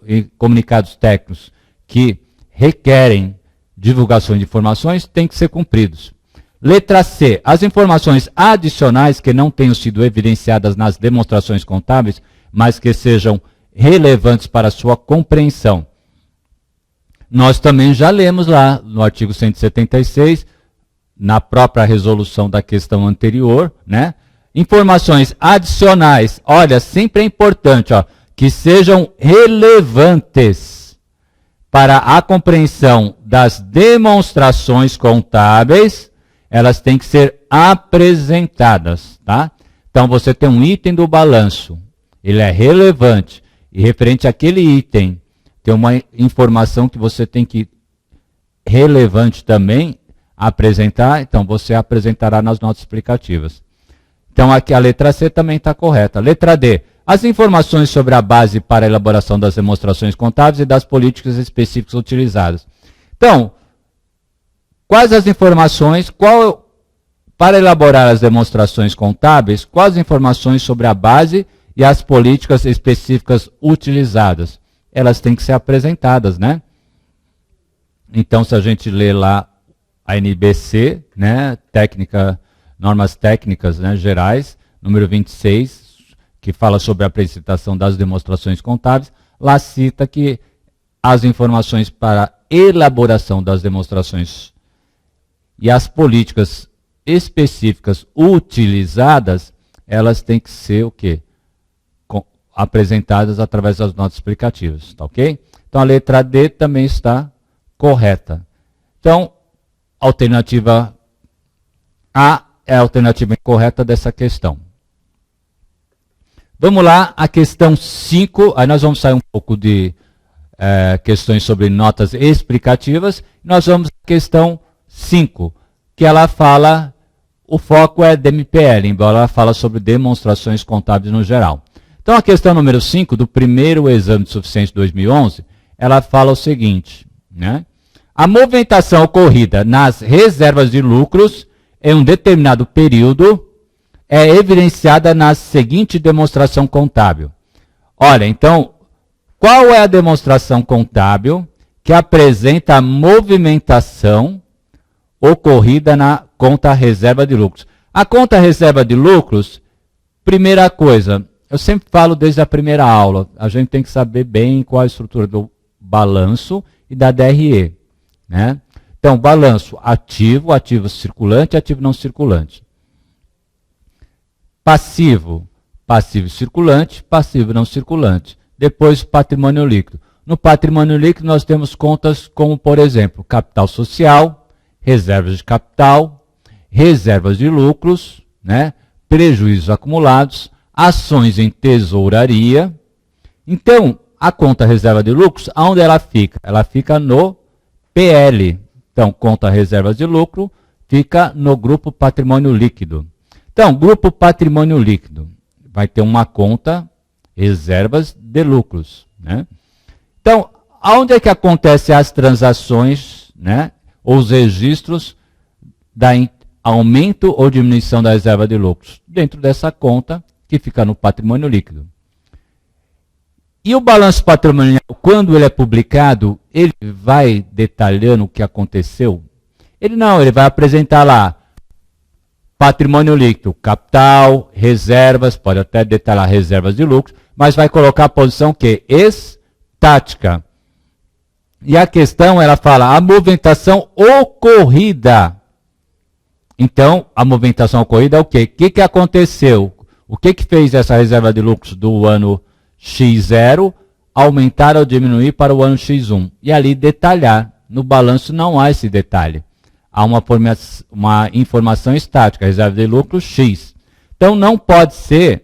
e comunicados técnicos que requerem divulgação de informações têm que ser cumpridos. Letra C. As informações adicionais que não tenham sido evidenciadas nas demonstrações contábeis, mas que sejam relevantes para a sua compreensão. Nós também já lemos lá no artigo 176, na própria resolução da questão anterior, né? Informações adicionais, olha, sempre é importante, ó, que sejam relevantes para a compreensão das demonstrações contábeis, elas têm que ser apresentadas, tá? Então você tem um item do balanço, ele é relevante, e referente àquele item, tem uma informação que você tem que, relevante também, apresentar, então você apresentará nas notas explicativas. Então aqui a letra C também está correta. Letra D. As informações sobre a base para a elaboração das demonstrações contábeis e das políticas específicas utilizadas. Então, quais as informações, para elaborar as demonstrações contábeis, quais as informações sobre a base e as políticas específicas utilizadas? Elas têm que ser apresentadas, né? Então, se a gente lê lá a NBC, né, normas técnicas, né, gerais, número 26, que fala sobre a apresentação das demonstrações contábeis, lá cita que as informações para elaboração das demonstrações e as políticas específicas utilizadas, elas têm que ser o quê? Apresentadas através das notas explicativas, tá ok? Então a letra D também está correta. Então, alternativa A é a alternativa incorreta dessa questão. Vamos lá, a questão 5, aí nós vamos sair um pouco de questões sobre notas explicativas, nós vamos à questão 5, que ela fala, o foco é DMPL, embora ela fala sobre demonstrações contábeis no geral. Então, a questão número 5 do primeiro exame de suficiência de 2011, ela fala o seguinte, né? A movimentação ocorrida nas reservas de lucros em um determinado período é evidenciada na seguinte demonstração contábil. Olha, então, qual é a demonstração contábil que apresenta a movimentação ocorrida na conta reserva de lucros? A conta reserva de lucros, primeira coisa, eu sempre falo desde a primeira aula, a gente tem que saber bem qual a estrutura do balanço e da DRE, né? Então, balanço ativo, ativo circulante, ativo não circulante. Passivo, passivo circulante, passivo não circulante. Depois, patrimônio líquido. No patrimônio líquido, nós temos contas como, por exemplo, capital social, reservas de capital, reservas de lucros, né? Prejuízos acumulados, ações em tesouraria. Então, a conta reserva de lucros, aonde ela fica? Ela fica no PL. Então, conta reservas de lucro fica no grupo patrimônio líquido. Então, grupo patrimônio líquido vai ter uma conta reservas de lucros, né? Então, aonde é que acontecem as transações, né? Ou os registros da aumento ou diminuição da reserva de lucros? Dentro dessa conta que fica no patrimônio líquido. E o balanço patrimonial, quando ele é publicado, ele vai detalhando o que aconteceu? Ele vai apresentar lá patrimônio líquido, capital, reservas, pode até detalhar reservas de lucros, mas vai colocar a posição que? Estática. E a questão, ela fala a movimentação ocorrida. Então, a movimentação ocorrida é o quê? O que aconteceu? O que fez essa reserva de lucros do ano X0 aumentar ou diminuir para o ano X1? E ali detalhar. No balanço não há esse detalhe. Há uma informação estática, reserva de lucros X. Então, não pode ser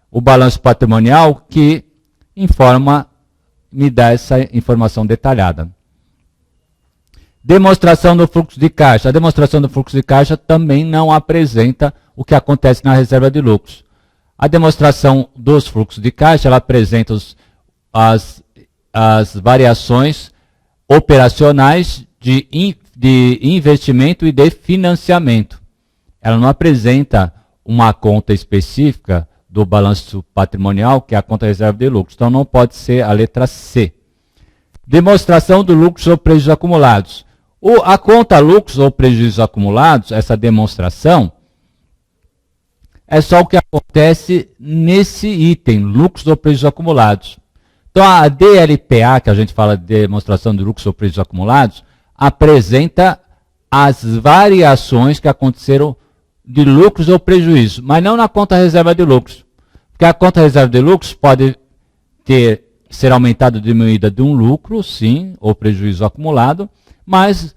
o balanço patrimonial que me dá essa informação detalhada. Demonstração do fluxo de caixa. A demonstração do fluxo de caixa também não apresenta o que acontece na reserva de lucros. A demonstração dos fluxos de caixa, ela apresenta as variações operacionais de investimento e de financiamento. Ela não apresenta uma conta específica do balanço patrimonial, que é a conta reserva de lucros. Então, não pode ser a letra C. Demonstração do lucros ou prejuízos acumulados. A conta lucros ou prejuízos acumulados, essa demonstração, é só o que acontece nesse item, lucros ou prejuízos acumulados. Então, a DLPA, que a gente fala de demonstração de lucros ou prejuízos acumulados, apresenta as variações que aconteceram de lucros ou prejuízos, mas não na conta reserva de lucros. Porque a conta reserva de lucros pode ser aumentada ou diminuída de um lucro, sim, ou prejuízo acumulado, mas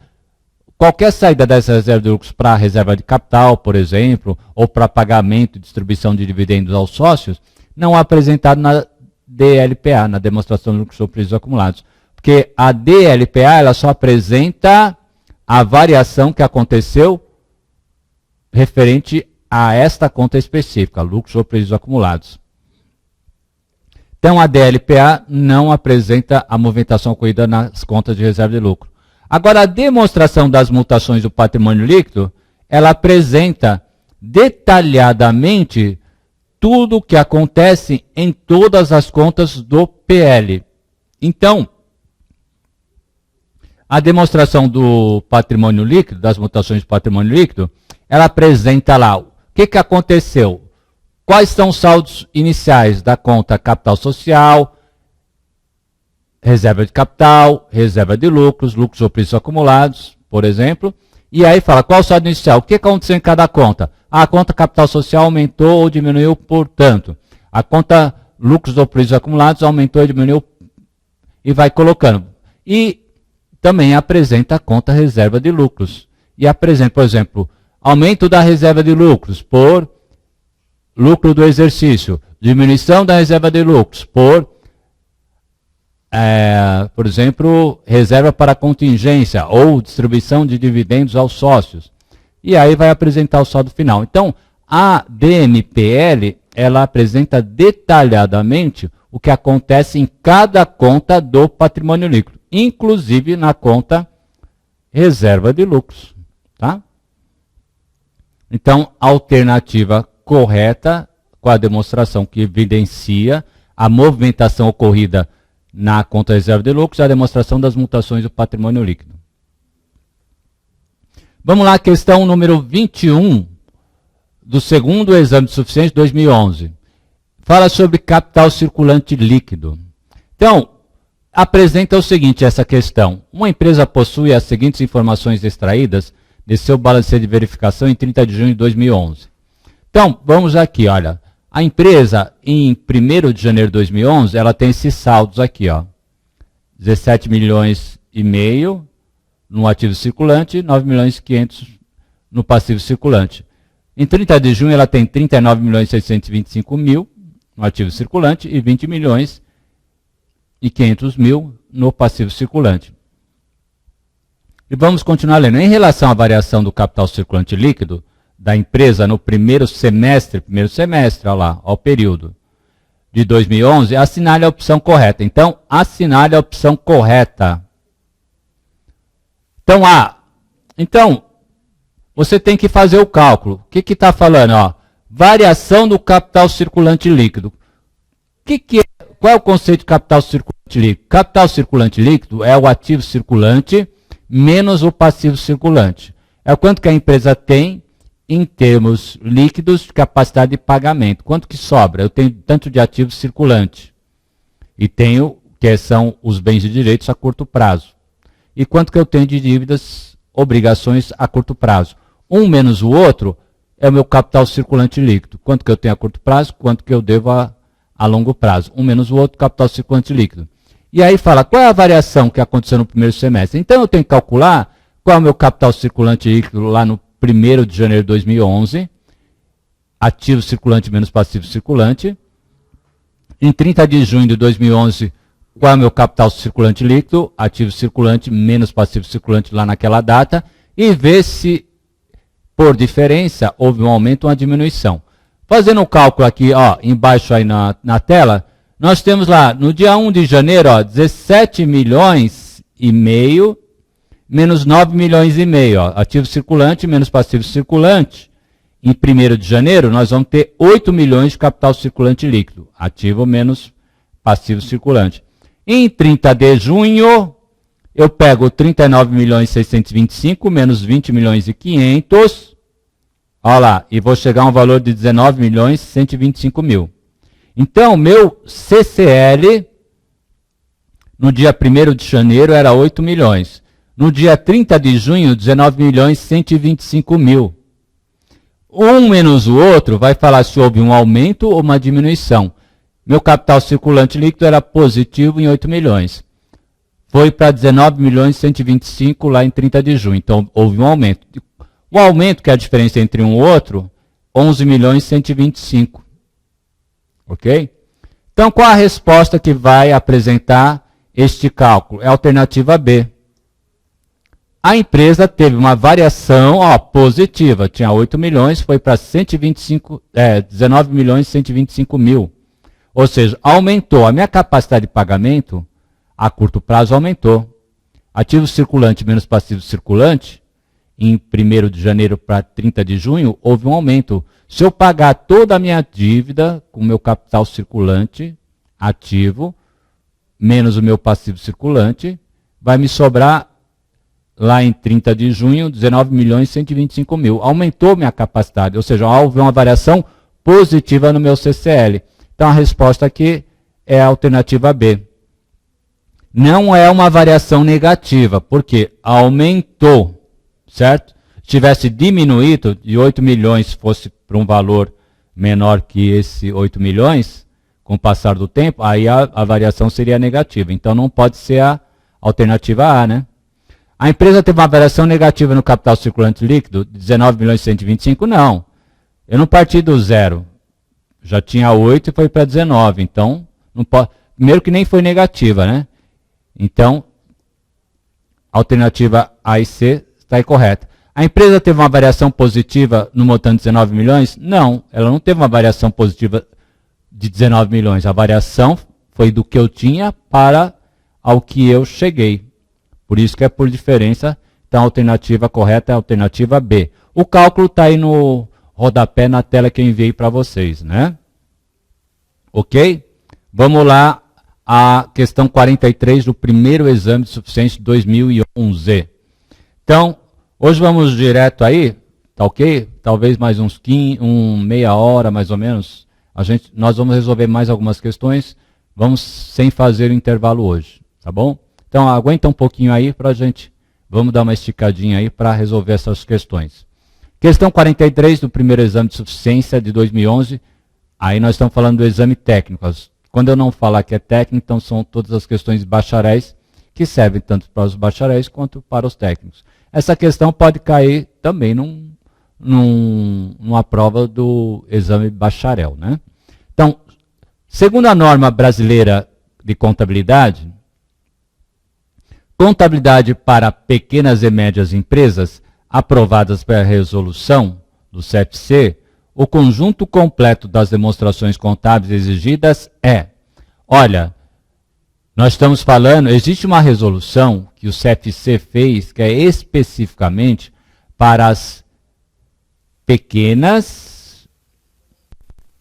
qualquer saída dessa reserva de lucros para a reserva de capital, por exemplo, ou para pagamento e distribuição de dividendos aos sócios, não é apresentado na DLPA, na demonstração de lucros ou prejuízos acumulados. Porque a DLPA ela só apresenta a variação que aconteceu referente a esta conta específica, lucros ou prejuízos acumulados. Então, a DLPA não apresenta a movimentação ocorrida nas contas de reserva de lucro. Agora, a demonstração das mutações do patrimônio líquido, ela apresenta detalhadamente tudo o que acontece em todas as contas do PL. Então, a demonstração do patrimônio líquido, das mutações do patrimônio líquido, ela apresenta lá o que aconteceu, quais são os saldos iniciais da conta capital social, reserva de capital, reserva de lucros, lucros ou preços acumulados, por exemplo. E aí fala, qual o saldo inicial? O que aconteceu em cada conta? A conta capital social aumentou ou diminuiu por tanto. A conta lucros ou preços acumulados aumentou ou diminuiu e vai colocando. E também apresenta a conta reserva de lucros. E apresenta, por exemplo, aumento da reserva de lucros por lucro do exercício, diminuição da reserva de lucros por exemplo, reserva para contingência ou distribuição de dividendos aos sócios. E aí vai apresentar o saldo final. Então, a DMPL, ela apresenta detalhadamente o que acontece em cada conta do patrimônio líquido, inclusive na conta reserva de lucros. Tá? Então, a alternativa correta, com a demonstração que evidencia a movimentação ocorrida na conta reserva de lucros, é a demonstração das mutações do patrimônio líquido. Vamos lá, questão número 21 do segundo exame de suficiência de 2011. Fala sobre capital circulante líquido. Então, apresenta o seguinte, essa questão. Uma empresa possui as seguintes informações extraídas de seu balanceio de verificação em 30 de junho de 2011. Então, vamos aqui, olha. A empresa, em 1º de janeiro de 2011, ela tem esses saldos aqui, ó. 17 milhões e meio no ativo circulante, 9 milhões e 500 no passivo circulante. Em 30 de junho, ela tem 39 milhões e 625 mil no ativo circulante e 20 milhões e 500 mil no passivo circulante. E vamos continuar lendo. Em relação à variação do capital circulante líquido da empresa no primeiro semestre, olha lá, ao período de 2011, assinale a opção correta. Então, assinale a opção correta. Então, você tem que fazer o cálculo. O que está falando? Ó, variação do capital circulante líquido. Qual é o conceito de capital circulante líquido? Capital circulante líquido é o ativo circulante menos o passivo circulante. É o quanto que a empresa tem em termos líquidos de capacidade de pagamento. Quanto que sobra? Eu tenho tanto de ativo circulante e tenho, que são os bens e direitos a curto prazo. E quanto que eu tenho de dívidas, obrigações a curto prazo. Um menos o outro é o meu capital circulante líquido. Quanto que eu tenho a curto prazo, quanto que eu devo a longo prazo. Um menos o outro, capital circulante líquido. E aí fala, qual é a variação que aconteceu no primeiro semestre? Então eu tenho que calcular qual é o meu capital circulante líquido lá no 1º de janeiro de 2011, ativo circulante menos passivo circulante. Em 30 de junho de 2011, qual é o meu capital circulante líquido, ativo circulante menos passivo circulante lá naquela data, e ver se, por diferença, houve um aumento ou uma diminuição. Fazendo um cálculo aqui, ó, embaixo aí na tela, nós temos lá, no dia 1 de janeiro, ó, 17 milhões e meio, menos 9 milhões e meio, ó, ativo circulante menos passivo circulante. Em 1º de janeiro, nós vamos ter 8 milhões de capital circulante líquido, ativo menos passivo circulante. Em 30 de junho, eu pego 39 milhões e 625 menos 20 milhões e 500, olha lá, e vou chegar a um valor de 19 milhões e 125 mil. Então, meu CCL, no dia 1º de janeiro, era 8 milhões. No dia 30 de junho, 19 milhões e 125 mil. Um menos o outro vai falar se houve um aumento ou uma diminuição. Meu capital circulante líquido era positivo em 8 milhões. Foi para 19 milhões e 125 lá em 30 de junho. Então, houve um aumento. O aumento, que é a diferença entre um e outro, 11 milhões e 125. Ok? Então, qual a resposta que vai apresentar este cálculo? É a alternativa B. A empresa teve uma variação positiva. Tinha 8 milhões, foi para 19 milhões e 125 mil. Ou seja, aumentou. A minha capacidade de pagamento a curto prazo aumentou. Ativo circulante menos passivo circulante, em 1º de janeiro para 30 de junho, houve um aumento. Se eu pagar toda a minha dívida com o meu capital circulante ativo, menos o meu passivo circulante, vai me sobrar, lá em 30 de junho, 19 milhões e 125 mil. Aumentou minha capacidade, ou seja, houve uma variação positiva no meu CCL. Então, a resposta aqui é a alternativa B. Não é uma variação negativa, porque aumentou, certo? Se tivesse diminuído de 8 milhões, fosse para um valor menor que esse 8 milhões, com o passar do tempo, aí a variação seria negativa. Então, não pode ser a alternativa A, né? A empresa teve uma variação negativa no capital circulante líquido, de 19 milhões e 125? Não. Eu não parti do zero. Já tinha 8 e foi para 19. Então, não pode. Primeiro que nem foi negativa, né? Então, a alternativa A e C está incorreta. A empresa teve uma variação positiva no montante de 19 milhões? Não, ela não teve uma variação positiva de 19 milhões. A variação foi do que eu tinha para ao que eu cheguei. Por isso que é por diferença. Então a alternativa correta é a alternativa B. O cálculo está aí no rodapé na tela que eu enviei para vocês, né? Ok? Vamos lá, a questão 43 do primeiro exame de suficiência de 2011. Então, hoje vamos direto aí, tá ok? Talvez mais uns 15, meia hora mais ou menos. Nós vamos resolver mais algumas questões, vamos sem fazer o intervalo hoje, tá bom? Então aguenta um pouquinho aí para a gente, vamos dar uma esticadinha aí para resolver essas questões. Questão 43 do primeiro exame de suficiência de 2011, aí nós estamos falando do exame técnico. Quando eu não falar que é técnico, então são todas as questões de bacharéis, que servem tanto para os bacharéis quanto para os técnicos. Essa questão pode cair também numa prova do exame bacharel, né? Então, segundo a norma brasileira de contabilidade, contabilidade para pequenas e médias empresas, aprovadas pela resolução do CFC, o conjunto completo das demonstrações contábeis exigidas é, olha, nós estamos falando, existe uma resolução que o CFC fez, que é especificamente para as pequenas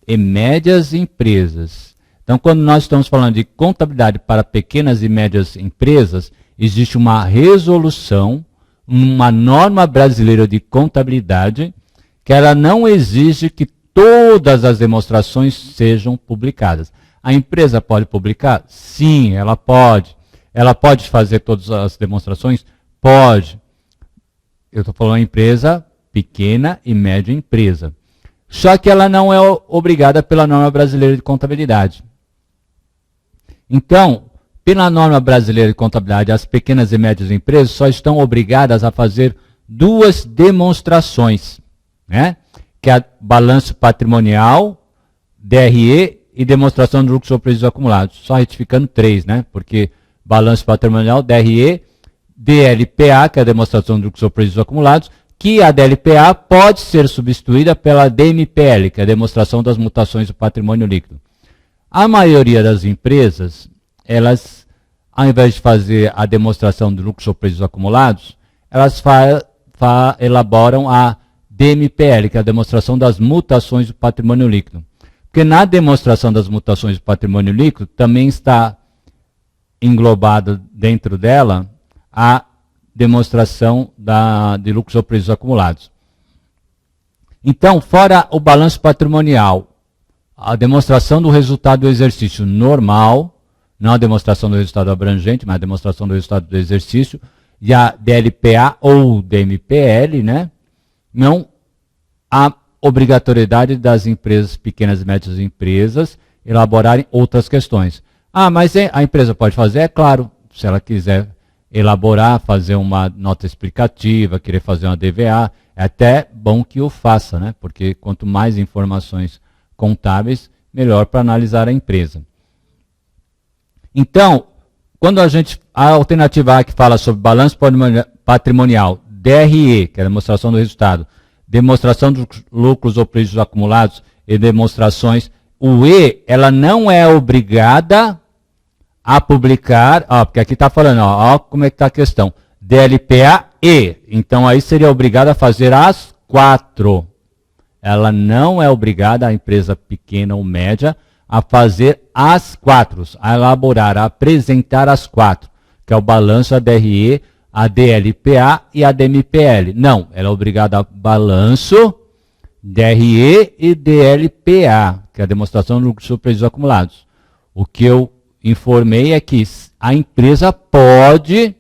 e médias empresas. Então, quando nós estamos falando de contabilidade para pequenas e médias empresas, existe uma resolução, uma norma brasileira de contabilidade, que ela não exige que todas as demonstrações sejam publicadas. A empresa pode publicar? Sim, ela pode. Ela pode fazer todas as demonstrações? Pode. Eu estou falando empresa pequena e média empresa. Só que ela não é obrigada pela norma brasileira de contabilidade. Então, pela norma brasileira de contabilidade, as pequenas e médias empresas só estão obrigadas a fazer 2 demonstrações, né? Que é balanço patrimonial, DRE e demonstração de lucros sobre prejuízos acumulados. Só retificando 3, né? Porque balanço patrimonial, DRE, DLPA, que é a demonstração de lucros sobre prejuízos acumulados, que a DLPA pode ser substituída pela DMPL, que é a demonstração das mutações do patrimônio líquido. A maioria das empresas, elas, ao invés de fazer a demonstração de lucros sobre prejuízos acumulados, elas elaboram a DMPL, que é a demonstração das mutações do patrimônio líquido. Porque na demonstração das mutações do patrimônio líquido também está englobado dentro dela a demonstração de lucros ou prejuízos acumulados. Então, fora o balanço patrimonial, a demonstração do resultado do exercício normal, não a demonstração do resultado abrangente, mas a demonstração do resultado do exercício, e a DLPA ou DMPL, né? Não há obrigatoriedade das empresas, pequenas e médias empresas, elaborarem outras questões. Ah, mas a empresa pode fazer? É claro, se ela quiser elaborar, fazer uma nota explicativa, querer fazer uma DVA, é até bom que o faça, né? Porque quanto mais informações contábeis, melhor para analisar a empresa. Então, quando a alternativa A que fala sobre balanço patrimonial, DRE, que é a demonstração do resultado, demonstração dos lucros ou prejuízos acumulados e demonstrações, o E, ela não é obrigada a publicar, porque aqui está falando, como é que está a questão, DLPA-E, então aí seria obrigada a fazer as 4. Ela não é obrigada, a empresa pequena ou média, a fazer as 4, a elaborar, a apresentar as 4, que é o balanço, a DRE, a DLPA e a DMPL. Não, ela é obrigada a balanço, DRE e DLPA, que é a demonstração de lucros sobre prejuízos acumulados. O que eu informei é que a empresa pode,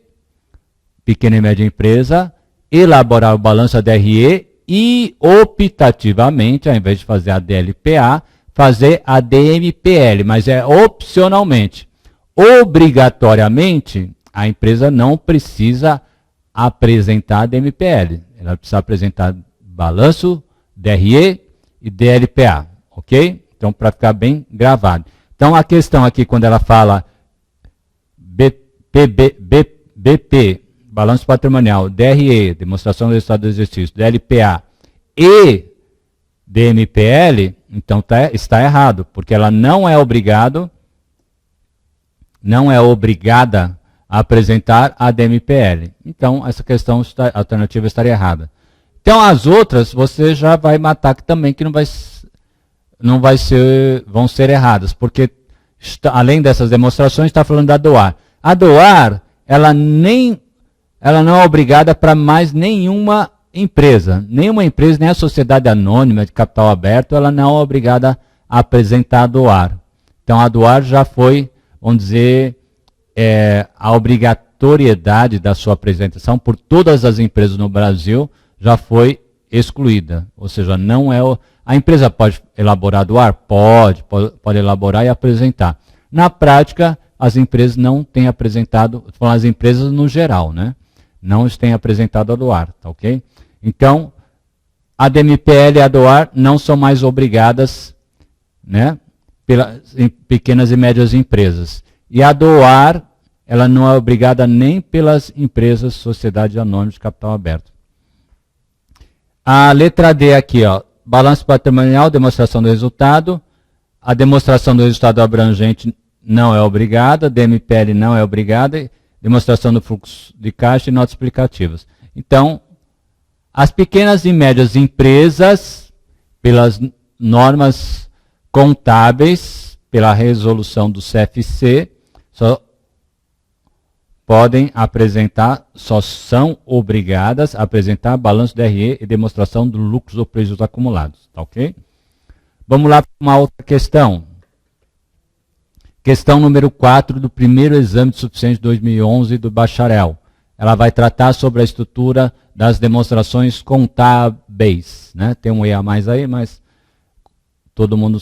pequena e média empresa, elaborar o balanço, a DRE e, optativamente, ao invés de fazer a DLPA, fazer a DMPL, mas é opcionalmente. Obrigatoriamente, a empresa não precisa apresentar a DMPL. Ela precisa apresentar balanço, DRE e DLPA, ok? Então, para ficar bem gravado. Então, a questão aqui, quando ela fala BP, balanço patrimonial, DRE, demonstração do resultado do exercício, DLPA e DMPL, então está errado, porque ela não é obrigada a apresentar a DMPL. Então, essa questão alternativa estaria errada. Então, as outras, você já vai matar que também que vão ser erradas, porque além dessas demonstrações, está falando da DOAR. A DOAR, ela não é obrigada para mais nenhuma empresa. Nenhuma empresa, nem a sociedade anônima de capital aberto, ela não é obrigada a apresentar a DOAR. Então, a DOAR já foi, vamos dizer, a obrigatoriedade da sua apresentação por todas as empresas no Brasil já foi excluída. Ou seja, não é... A empresa pode elaborar DOAR? Pode elaborar e apresentar. Na prática, as empresas não têm apresentado, estou falando as empresas no geral, né? Não têm apresentado a DOAR, tá ok? Então, a DMPL e a DOAR não são mais obrigadas, né, pelas pequenas e médias empresas. E a DOAR, ela não é obrigada nem pelas empresas, sociedade anônima de capital aberto. A letra D aqui, ó, balanço patrimonial, demonstração do resultado. A demonstração do resultado abrangente não é obrigada, DMPL não é obrigada, demonstração do fluxo de caixa e notas explicativas. Então, as pequenas e médias empresas, pelas normas contábeis, pela resolução do CFC, só podem apresentar, só são obrigadas a apresentar balanço DRE e demonstração do lucros ou prejuízos acumulados. Tá ok? Vamos lá para uma outra questão. Questão número 4 do primeiro exame de suficiência de 2011 do bacharel. Ela vai tratar sobre a estrutura das demonstrações contábeis. Né? Tem um E a mais aí, mas todo mundo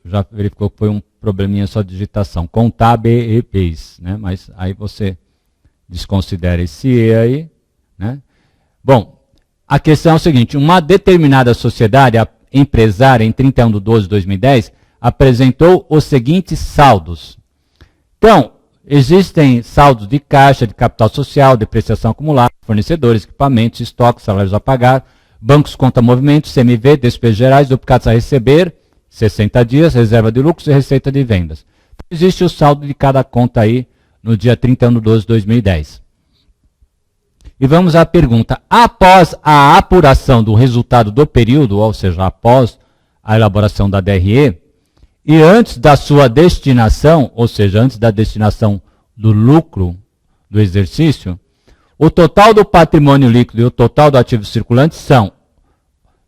já verificou que foi um probleminha só de digitação. Contábeis, né? Mas aí você desconsidera esse E aí. Né? Bom, a questão é o seguinte, uma determinada sociedade empresária em 31/12/2010 apresentou os seguintes saldos. Então, existem saldos de caixa, de capital social, depreciação acumulada, fornecedores, equipamentos, estoques, salários a pagar, bancos conta movimento, CMV, despesas gerais, duplicados a receber, 60 dias, reserva de lucros e receita de vendas. Existe o saldo de cada conta aí no dia 31/12/2010. E vamos à pergunta. Após a apuração do resultado do período, ou seja, após a elaboração da DRE, e antes da sua destinação, ou seja, antes da destinação do lucro do exercício, o total do patrimônio líquido e o total do ativo circulante são.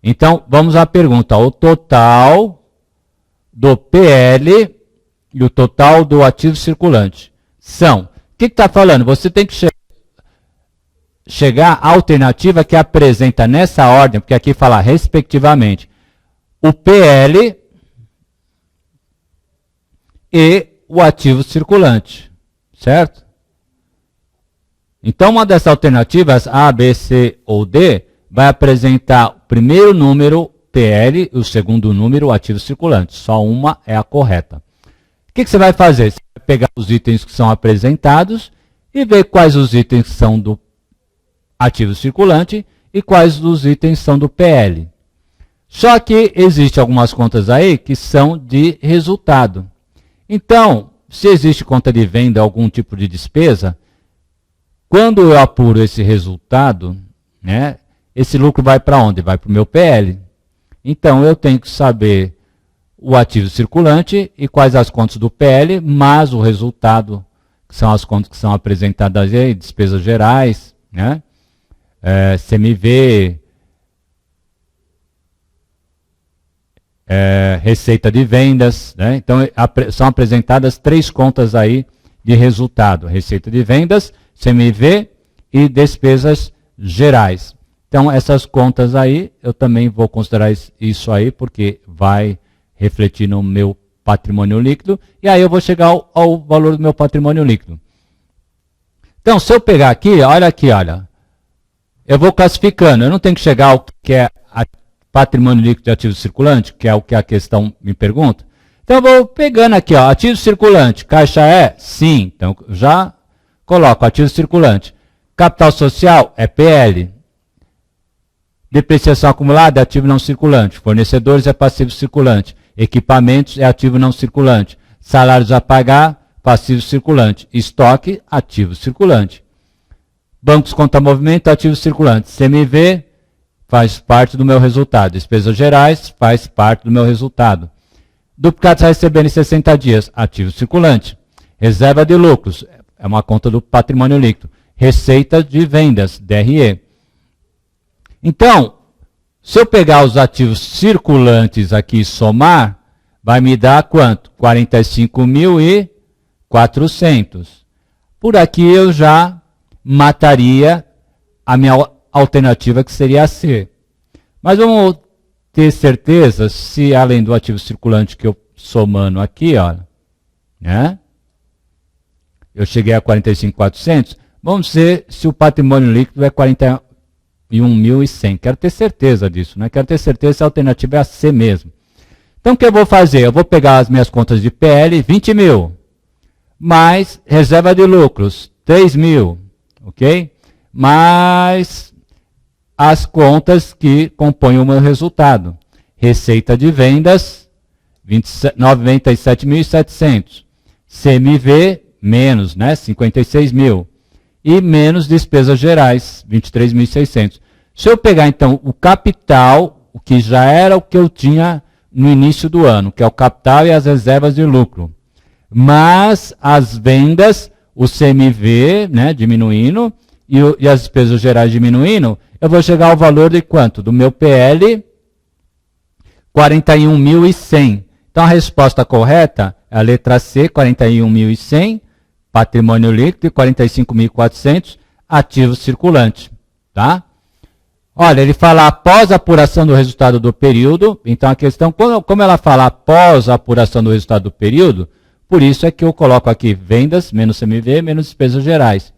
Então, vamos à pergunta. O total do PL e o total do ativo circulante são. O que está falando? Você tem que chegar à alternativa que apresenta nessa ordem, porque aqui fala respectivamente, o PL e o ativo circulante, certo? Então, uma dessas alternativas, A, B, C ou D, vai apresentar o primeiro número, PL, e o segundo número, ativo circulante. Só uma é a correta. O que você vai fazer? Você vai pegar os itens que são apresentados e ver quais os itens são do ativo circulante e quais os itens são do PL. Só que existem algumas contas aí que são de resultado. Então, se existe conta de venda, algum tipo de despesa, quando eu apuro esse resultado, né, esse lucro vai para onde? Vai para o meu PL. Então, eu tenho que saber o ativo circulante e quais as contas do PL, mais o resultado, que são as contas que são apresentadas aí, despesas gerais, né, CMV, receita de vendas, né? Então são apresentadas 3 contas aí de resultado, receita de vendas, CMV e despesas gerais. Então essas contas aí, eu também vou considerar isso aí, porque vai refletir no meu patrimônio líquido, e aí eu vou chegar ao valor do meu patrimônio líquido. Então se eu pegar aqui, olha, eu vou classificando, eu não tenho que chegar ao que é patrimônio líquido de ativo circulante, que é o que a questão me pergunta. Então eu vou pegando aqui, ó, ativo circulante, caixa E? Sim, então já coloco ativo circulante. Capital social é PL. Depreciação acumulada é ativo não circulante. Fornecedores é passivo circulante. Equipamentos é ativo não circulante. Salários a pagar, passivo circulante. Estoque, ativo circulante. Bancos conta movimento, ativo circulante. CMV faz parte do meu resultado. Despesas gerais faz parte do meu resultado. Duplicados a receber em 60 dias, ativo circulante. Reserva de lucros, é uma conta do patrimônio líquido. Receita de vendas, DRE. Então, se eu pegar os ativos circulantes aqui e somar, vai me dar quanto? 45.400. Por aqui eu já mataria a minha alternativa, que seria a C. Mas vamos ter certeza se, além do ativo circulante que eu somando aqui, olha, né? Eu cheguei a 45.400, vamos ver se o patrimônio líquido é 41.100. Quero ter certeza disso, né? Quero ter certeza se a alternativa é a C mesmo. Então, o que eu vou fazer? Eu vou pegar as minhas contas de PL, 20 mil, mais reserva de lucros, 3 mil, ok? Mais as contas que compõem o meu resultado. Receita de vendas, 97.700. CMV, menos, né? 56 mil. E menos despesas gerais, 23.600. Se eu pegar, então, o capital, o que já era o que eu tinha no início do ano, que é o capital e as reservas de lucro, mas as vendas, o CMV, né, diminuindo, e as despesas gerais diminuindo, eu vou chegar ao valor de quanto? Do meu PL, 41.100. Então, a resposta correta é a letra C, 41.100, patrimônio líquido, e 45.400, ativo circulante. Tá? Olha, ele fala após a apuração do resultado do período. Então, a questão, como ela fala após a apuração do resultado do período, por isso é que eu coloco aqui vendas, menos CMV, menos despesas gerais.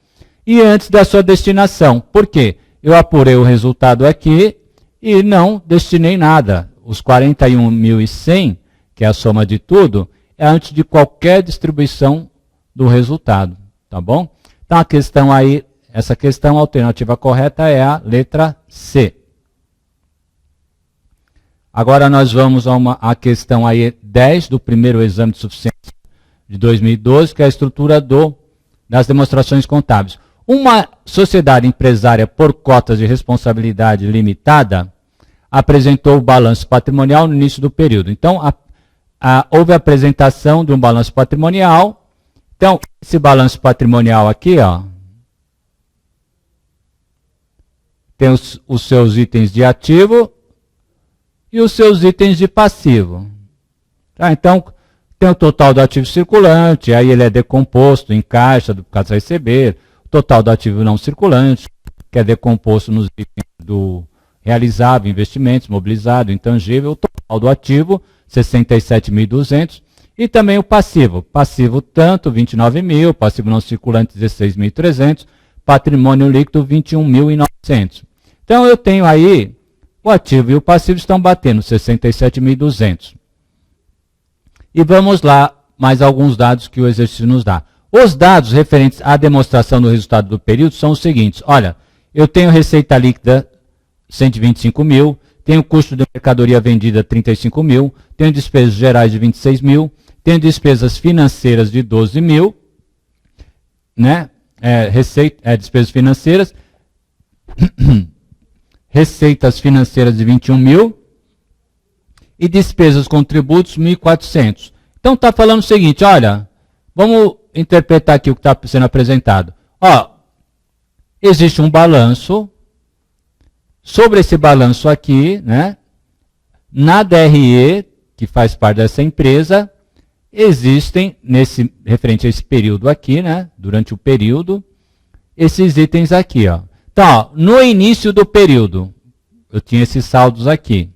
E antes da sua destinação. Por quê? Eu apurei o resultado aqui e não destinei nada. Os 41.100, que é a soma de tudo, é antes de qualquer distribuição do resultado. Tá bom? Então, a questão aí, essa questão, a alternativa correta é a letra C. Agora nós vamos a questão aí 10 do primeiro exame de suficiência de 2012, que é a estrutura das demonstrações contábeis. Uma sociedade empresária por cotas de responsabilidade limitada apresentou o balanço patrimonial no início do período. Então, houve a apresentação de um balanço patrimonial. Então, esse balanço patrimonial aqui, ó, tem os seus itens de ativo e os seus itens de passivo. Tá? Então, tem o total do ativo circulante, aí ele é decomposto em caixa, do caso a receber, o total do ativo não circulante, que é decomposto nos itens do realizável, investimentos, mobilizado, intangível, o total do ativo, 67.200, e também o passivo. Passivo tanto, 29 mil, passivo não circulante, 16.300, patrimônio líquido, 21.900. Então, eu tenho aí, o ativo e o passivo estão batendo 67.200. E vamos lá, mais alguns dados que o exercício nos dá. Os dados referentes à demonstração do resultado do período são os seguintes. Olha, eu tenho receita líquida, 125 mil, tenho custo de mercadoria vendida, 35 mil, tenho despesas gerais de 26 mil, tenho despesas financeiras de 12 mil, né? Despesas financeiras, receitas financeiras de 21 mil e despesas com tributos 1.400. Então está falando o seguinte, olha, vamos interpretar aqui o que está sendo apresentado. Ó, existe um balanço, sobre esse balanço aqui, né, na DRE, que faz parte dessa empresa, existem, referente a esse período aqui, né, durante o período, esses itens aqui, ó. Então, ó, no início do período, eu tinha esses saldos aqui.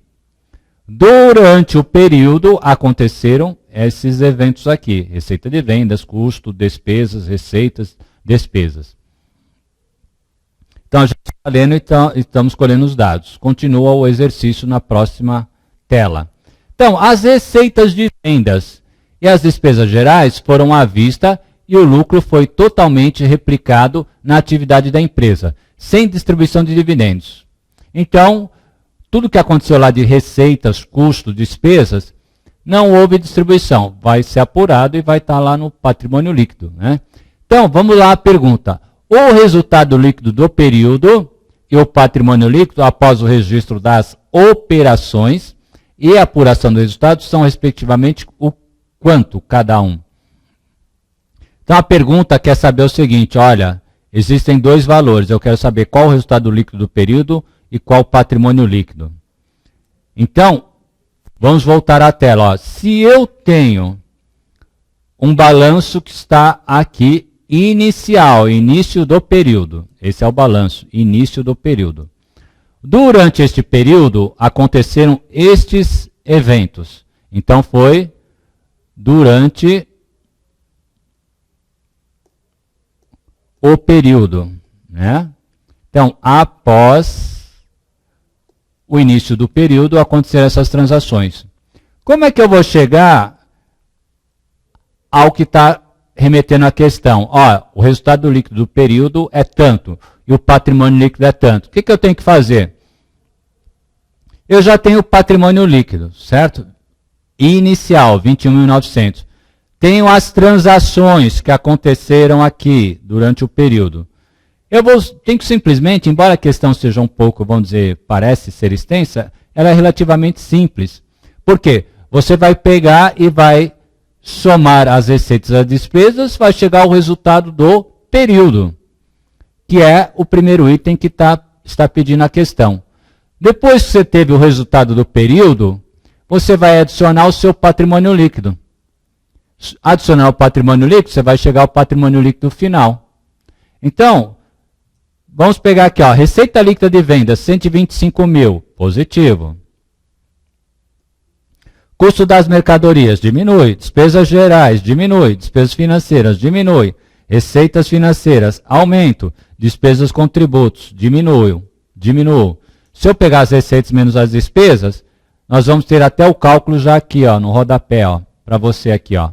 Durante o período, aconteceram esses eventos aqui. Receita de vendas, custo, despesas, receitas, despesas. Então, a gente está lendo e estamos colhendo os dados. Continua o exercício na próxima tela. Então, as receitas de vendas e as despesas gerais foram à vista e o lucro foi totalmente replicado na atividade da empresa, sem distribuição de dividendos. Então, tudo que aconteceu lá de receitas, custos, despesas, não houve distribuição. Vai ser apurado e vai estar lá no patrimônio líquido, né? Então, vamos lá à pergunta. O resultado líquido do período e o patrimônio líquido, após o registro das operações e a apuração do resultado, são, respectivamente, o quanto cada um? Então, a pergunta quer saber o seguinte, olha, existem dois valores, eu quero saber qual o resultado líquido do período e qual o patrimônio líquido. Então, vamos voltar à tela. Ó. Se eu tenho um balanço que está aqui, inicial, início do período, esse é o balanço, início do período. Durante este período, aconteceram estes eventos. Então, foi durante o período, né? Então, após o início do período, aconteceram essas transações. Como é que eu vou chegar ao que está remetendo à questão? Ó, o resultado líquido do período é tanto, e o patrimônio líquido é tanto. O que eu tenho que fazer? Eu já tenho o patrimônio líquido, certo? Inicial, 21.900. Tenho as transações que aconteceram aqui durante o período. Tenho que simplesmente, embora a questão seja um pouco, vamos dizer, parece ser extensa, ela é relativamente simples. Por quê? Você vai pegar e vai somar as receitas e as despesas, vai chegar ao resultado do período, que é o primeiro item que está pedindo a questão. Depois que você teve o resultado do período, você vai adicionar o seu patrimônio líquido. Adicionar o patrimônio líquido, você vai chegar ao patrimônio líquido final. Então, vamos pegar aqui, ó, receita líquida de venda, 125 mil, positivo. Custo das mercadorias, diminui. Despesas gerais, diminui. Despesas financeiras, diminui. Receitas financeiras, aumento. Despesas com tributos, diminuo. Se eu pegar as receitas menos as despesas, nós vamos ter até o cálculo já aqui, ó, no rodapé, ó, para você aqui, ó.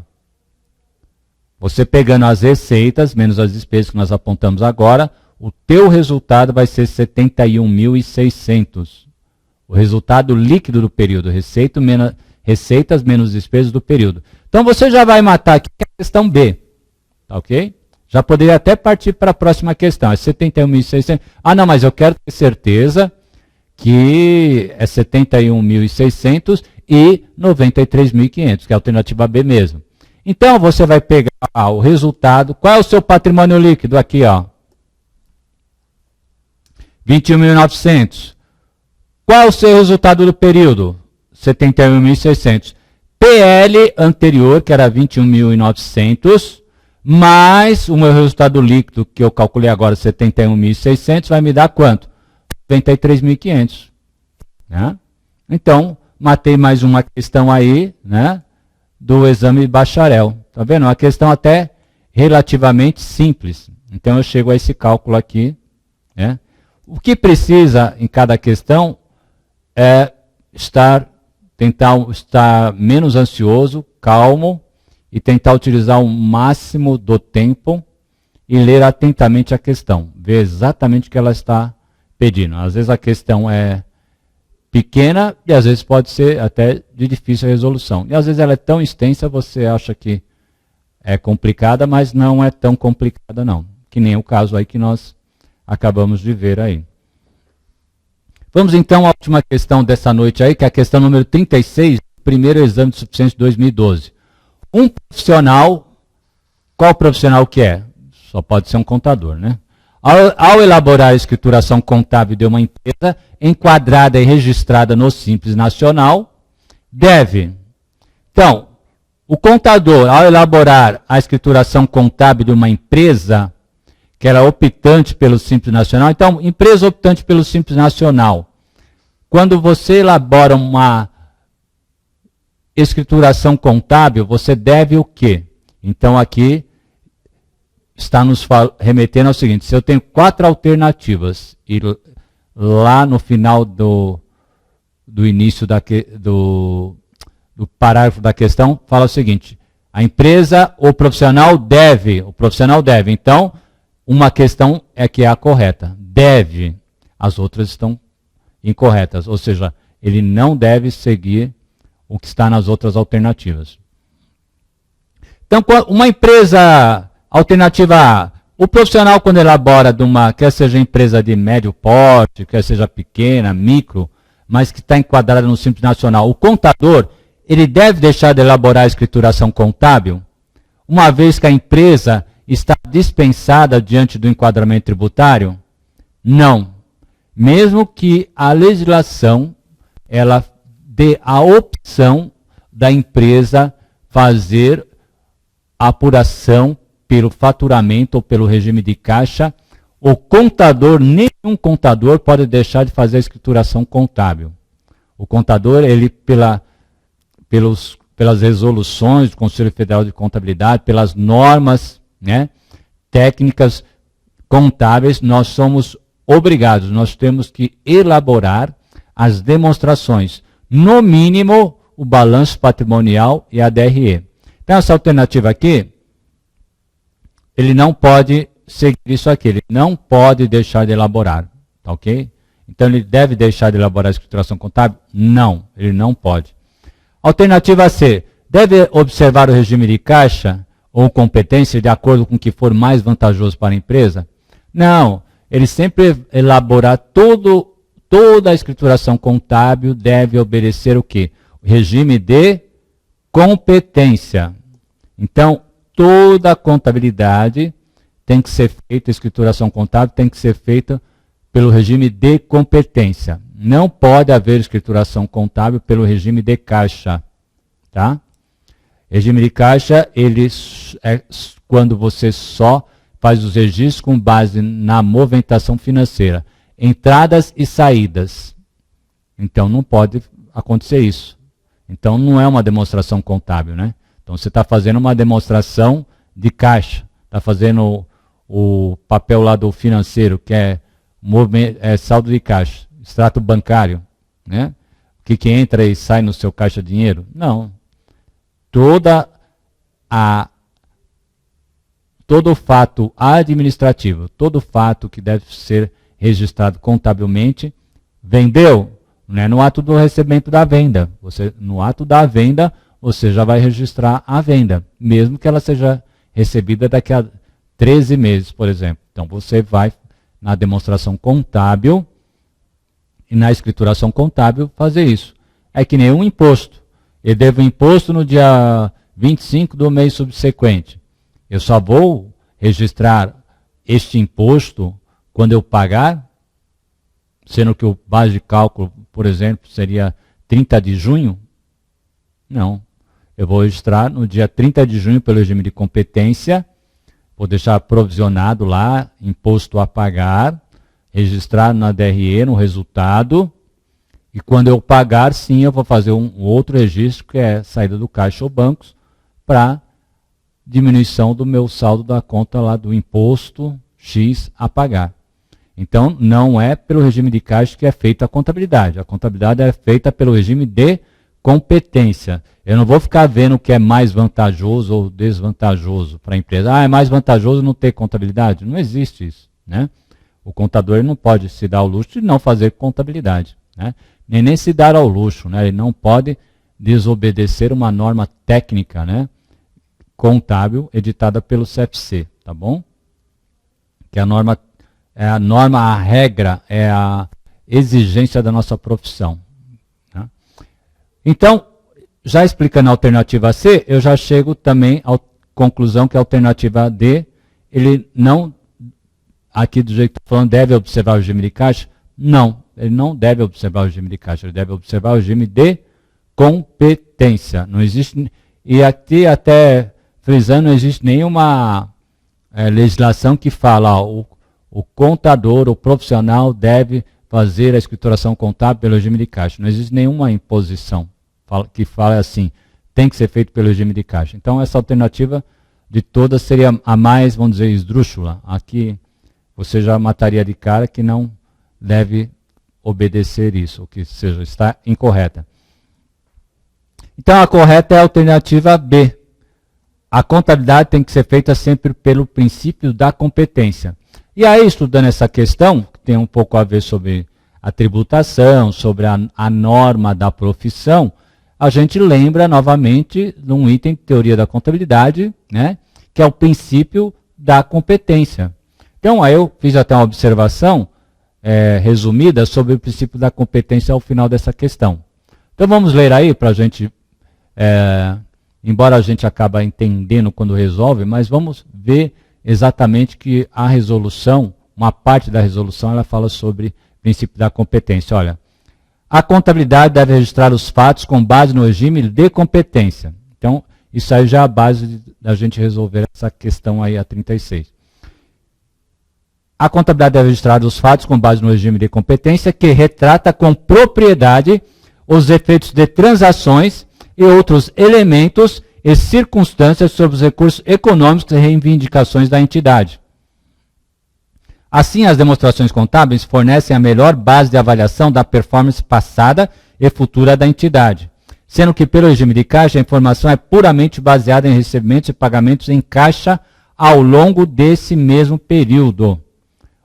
Você pegando as receitas menos as despesas que nós apontamos agora, o teu resultado vai ser 71.600. O resultado líquido do período, receitas menos despesas do período. Então você já vai matar aqui a questão B, tá ok? Já poderia até partir para a próxima questão, é 71.600. Ah, não, mas eu quero ter certeza que é 71.600 e 93.500, que é a alternativa B mesmo. Então, você vai pegar o resultado. Qual é o seu patrimônio líquido aqui, ó? 21.900. Qual é o seu resultado do período? 71.600. PL anterior, que era 21.900, mais o meu resultado líquido, que eu calculei agora, 71.600, vai me dar quanto? 93.500. Né? Então, matei mais uma questão aí, né, do exame de bacharel. Tá vendo? Uma questão até relativamente simples. Então, eu chego a esse cálculo aqui. Né? O que precisa em cada questão é tentar estar menos ansioso, calmo, e tentar utilizar o máximo do tempo e ler atentamente a questão. Ver exatamente o que ela está pedindo. Às vezes a questão é pequena e às vezes pode ser até de difícil resolução. E às vezes ela é tão extensa, você acha que é complicada, mas não é tão complicada não. Que nem o caso aí que nós acabamos de ver aí. Vamos então à última questão dessa noite aí, que é a questão número 36, primeiro exame de suficiência de 2012. Um profissional, qual profissional que é? Só pode ser um contador, né? Ao elaborar a escrituração contábil de uma empresa enquadrada e registrada no Simples Nacional, deve. Então, o contador, ao elaborar a escrituração contábil de uma empresa, que era optante pelo Simples Nacional, então, empresa optante pelo Simples Nacional, quando você elabora uma escrituração contábil, você deve o quê? Então, aqui está nos remetendo ao seguinte, se eu tenho 4 alternativas e lá no final do início do parágrafo da questão, fala o seguinte, A empresa, o profissional deve. Então, uma questão é que é a correta. Deve. As outras estão incorretas. Ou seja, ele não deve seguir o que está nas outras alternativas. Então, uma empresa alternativa A, o profissional quando elabora quer seja empresa de médio porte, quer seja pequena, micro, mas que está enquadrada no Simples Nacional, o contador, ele deve deixar de elaborar a escrituração contábil, uma vez que a empresa está dispensada diante do enquadramento tributário? Não. Mesmo que a legislação ela dê a opção da empresa fazer a apuração pelo faturamento ou pelo regime de caixa, o contador, nenhum contador pode deixar de fazer a escrituração contábil. O contador, ele pelas resoluções do Conselho Federal de Contabilidade, pelas normas, né, técnicas contábeis, nós somos obrigados, nós temos que elaborar as demonstrações, no mínimo o balanço patrimonial e a DRE. Então essa alternativa aqui, ele não pode seguir isso aqui, ele não pode deixar de elaborar, tá ok? Então ele deve deixar de elaborar a escrituração contábil? Não, ele não pode. Alternativa C, deve observar o regime de caixa ou competência de acordo com o que for mais vantajoso para a empresa? Não, ele sempre elaborar toda a escrituração contábil deve obedecer o quê? O regime de competência. Então, toda a contabilidade tem que ser feita, a escrituração contábil tem que ser feita pelo regime de competência. Não pode haver escrituração contábil pelo regime de caixa. Tá? Regime de caixa, ele é quando você só faz os registros com base na movimentação financeira. Entradas e saídas. Então não pode acontecer isso. Então não é uma demonstração contábil, né? Então você está fazendo uma demonstração de caixa. Está fazendo o papel lá do financeiro, que é saldo de caixa, extrato bancário, né? O que entra e sai no seu caixa de dinheiro? Não. Todo o fato administrativo, todo fato que deve ser registrado contabilmente, vendeu, né? No ato do recebimento da venda. No ato da venda, você já vai registrar a venda, mesmo que ela seja recebida daqui a 13 meses, por exemplo. Então você vai na demonstração contábil e na escrituração contábil fazer isso. É que nem um imposto. Eu devo imposto no dia 25 do mês subsequente. Eu só vou registrar este imposto quando eu pagar, sendo que o base de cálculo, por exemplo, seria 30 de junho? Não. Eu vou registrar no dia 30 de junho pelo regime de competência, vou deixar provisionado lá, imposto a pagar, registrar na DRE, no resultado, e quando eu pagar, sim, eu vou fazer um outro registro, que é saída do caixa ou bancos, para diminuição do meu saldo da conta lá do imposto X a pagar. Então, não é pelo regime de caixa que é feita a contabilidade. A contabilidade é feita pelo regime de competência. Eu não vou ficar vendo o que é mais vantajoso ou desvantajoso para a empresa. Ah, é mais vantajoso não ter contabilidade? Não existe isso, né? O contador não pode se dar ao luxo de não fazer contabilidade, né? Nem se dar ao luxo, né? Ele não pode desobedecer uma norma técnica, né, contábil editada pelo CFC, tá bom? Que a norma, a regra, é a exigência da nossa profissão. Né? Então, já explicando a alternativa C, eu já chego também à conclusão que a alternativa D, ele não, aqui do jeito que estou falando, deve observar o regime de caixa? Não, ele não deve observar o regime de caixa, ele deve observar o regime de competência. Não existe, e aqui até frisando, não existe nenhuma legislação que fala, ó, o contador, o profissional deve fazer a escrituração contábil pelo regime de caixa. Não existe nenhuma imposição que fala assim, tem que ser feito pelo regime de caixa. Então essa alternativa de todas seria a mais, vamos dizer, esdrúxula. Aqui você já mataria de cara que não deve obedecer isso, ou que seja, está incorreta. Então a correta é a alternativa B. a contabilidade tem que ser feita sempre pelo princípio da competência. E aí, estudando essa questão, que tem um pouco a ver sobre a tributação, sobre a norma da profissão, a gente lembra novamente de um item de teoria da contabilidade, né, que é o princípio da competência. Então, aí eu fiz até uma observação resumida sobre o princípio da competência ao final dessa questão. Então, vamos ler aí para a gente, embora a gente acabe entendendo quando resolve, mas vamos ver exatamente que a resolução, uma parte da resolução, ela fala sobre o princípio da competência. Olha, a contabilidade deve registrar os fatos com base no regime de competência. Então, isso aí já é a base da gente resolver essa questão aí, a 36. A contabilidade deve registrar os fatos com base no regime de competência que retrata com propriedade os efeitos de transações e outros elementos e circunstâncias sobre os recursos econômicos e reivindicações da entidade. Assim, as demonstrações contábeis fornecem a melhor base de avaliação da performance passada e futura da entidade, sendo que, pelo regime de caixa, a informação é puramente baseada em recebimentos e pagamentos em caixa ao longo desse mesmo período.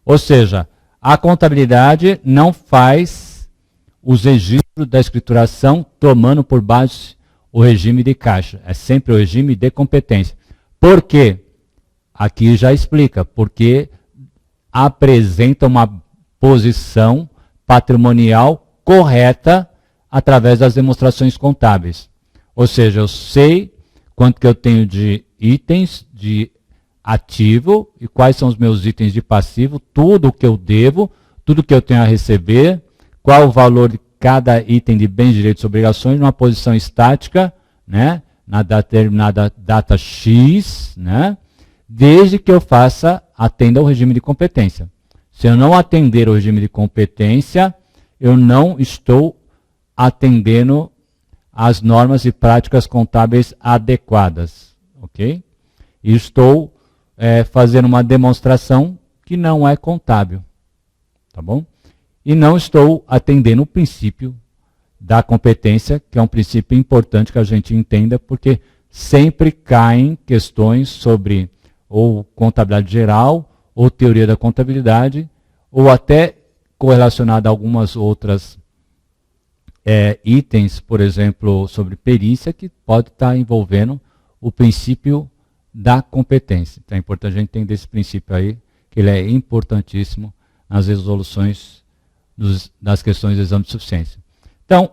Ou seja, a contabilidade não faz os registros da escrituração tomando por base o regime de caixa. É sempre o regime de competência. Por quê? Aqui já explica. Porque apresenta uma posição patrimonial correta através das demonstrações contábeis. Ou seja, eu sei quanto que eu tenho de itens de ativo e quais são os meus itens de passivo, tudo o que eu devo, tudo que eu tenho a receber, qual o valor de cada item de bens, direitos e obrigações, numa posição estática, né, na determinada data X, né, desde que eu atenda ao regime de competência. Se eu não atender ao regime de competência, eu não estou atendendo às normas e práticas contábeis adequadas, ok? E estou fazendo uma demonstração que não é contábil, tá bom? E não estou atendendo o princípio da competência, que é um princípio importante que a gente entenda, porque sempre caem questões sobre ou contabilidade geral, ou teoria da contabilidade, ou até correlacionada a algumas outras itens, por exemplo, sobre perícia, que pode estar envolvendo o princípio da competência. Então é importante a gente entender esse princípio aí, que ele é importantíssimo nas resoluções das questões do exame de suficiência. Então,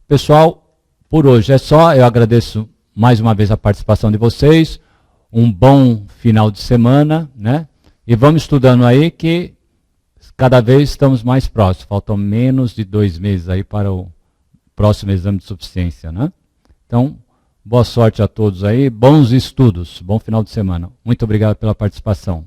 pessoal, por hoje é só. Eu agradeço mais uma vez a participação de vocês. Um bom final de semana, né? E vamos estudando aí que cada vez estamos mais próximos. Faltam menos de 2 meses aí para o próximo exame de suficiência, né? Então, boa sorte a todos aí, bons estudos, bom final de semana. Muito obrigado pela participação.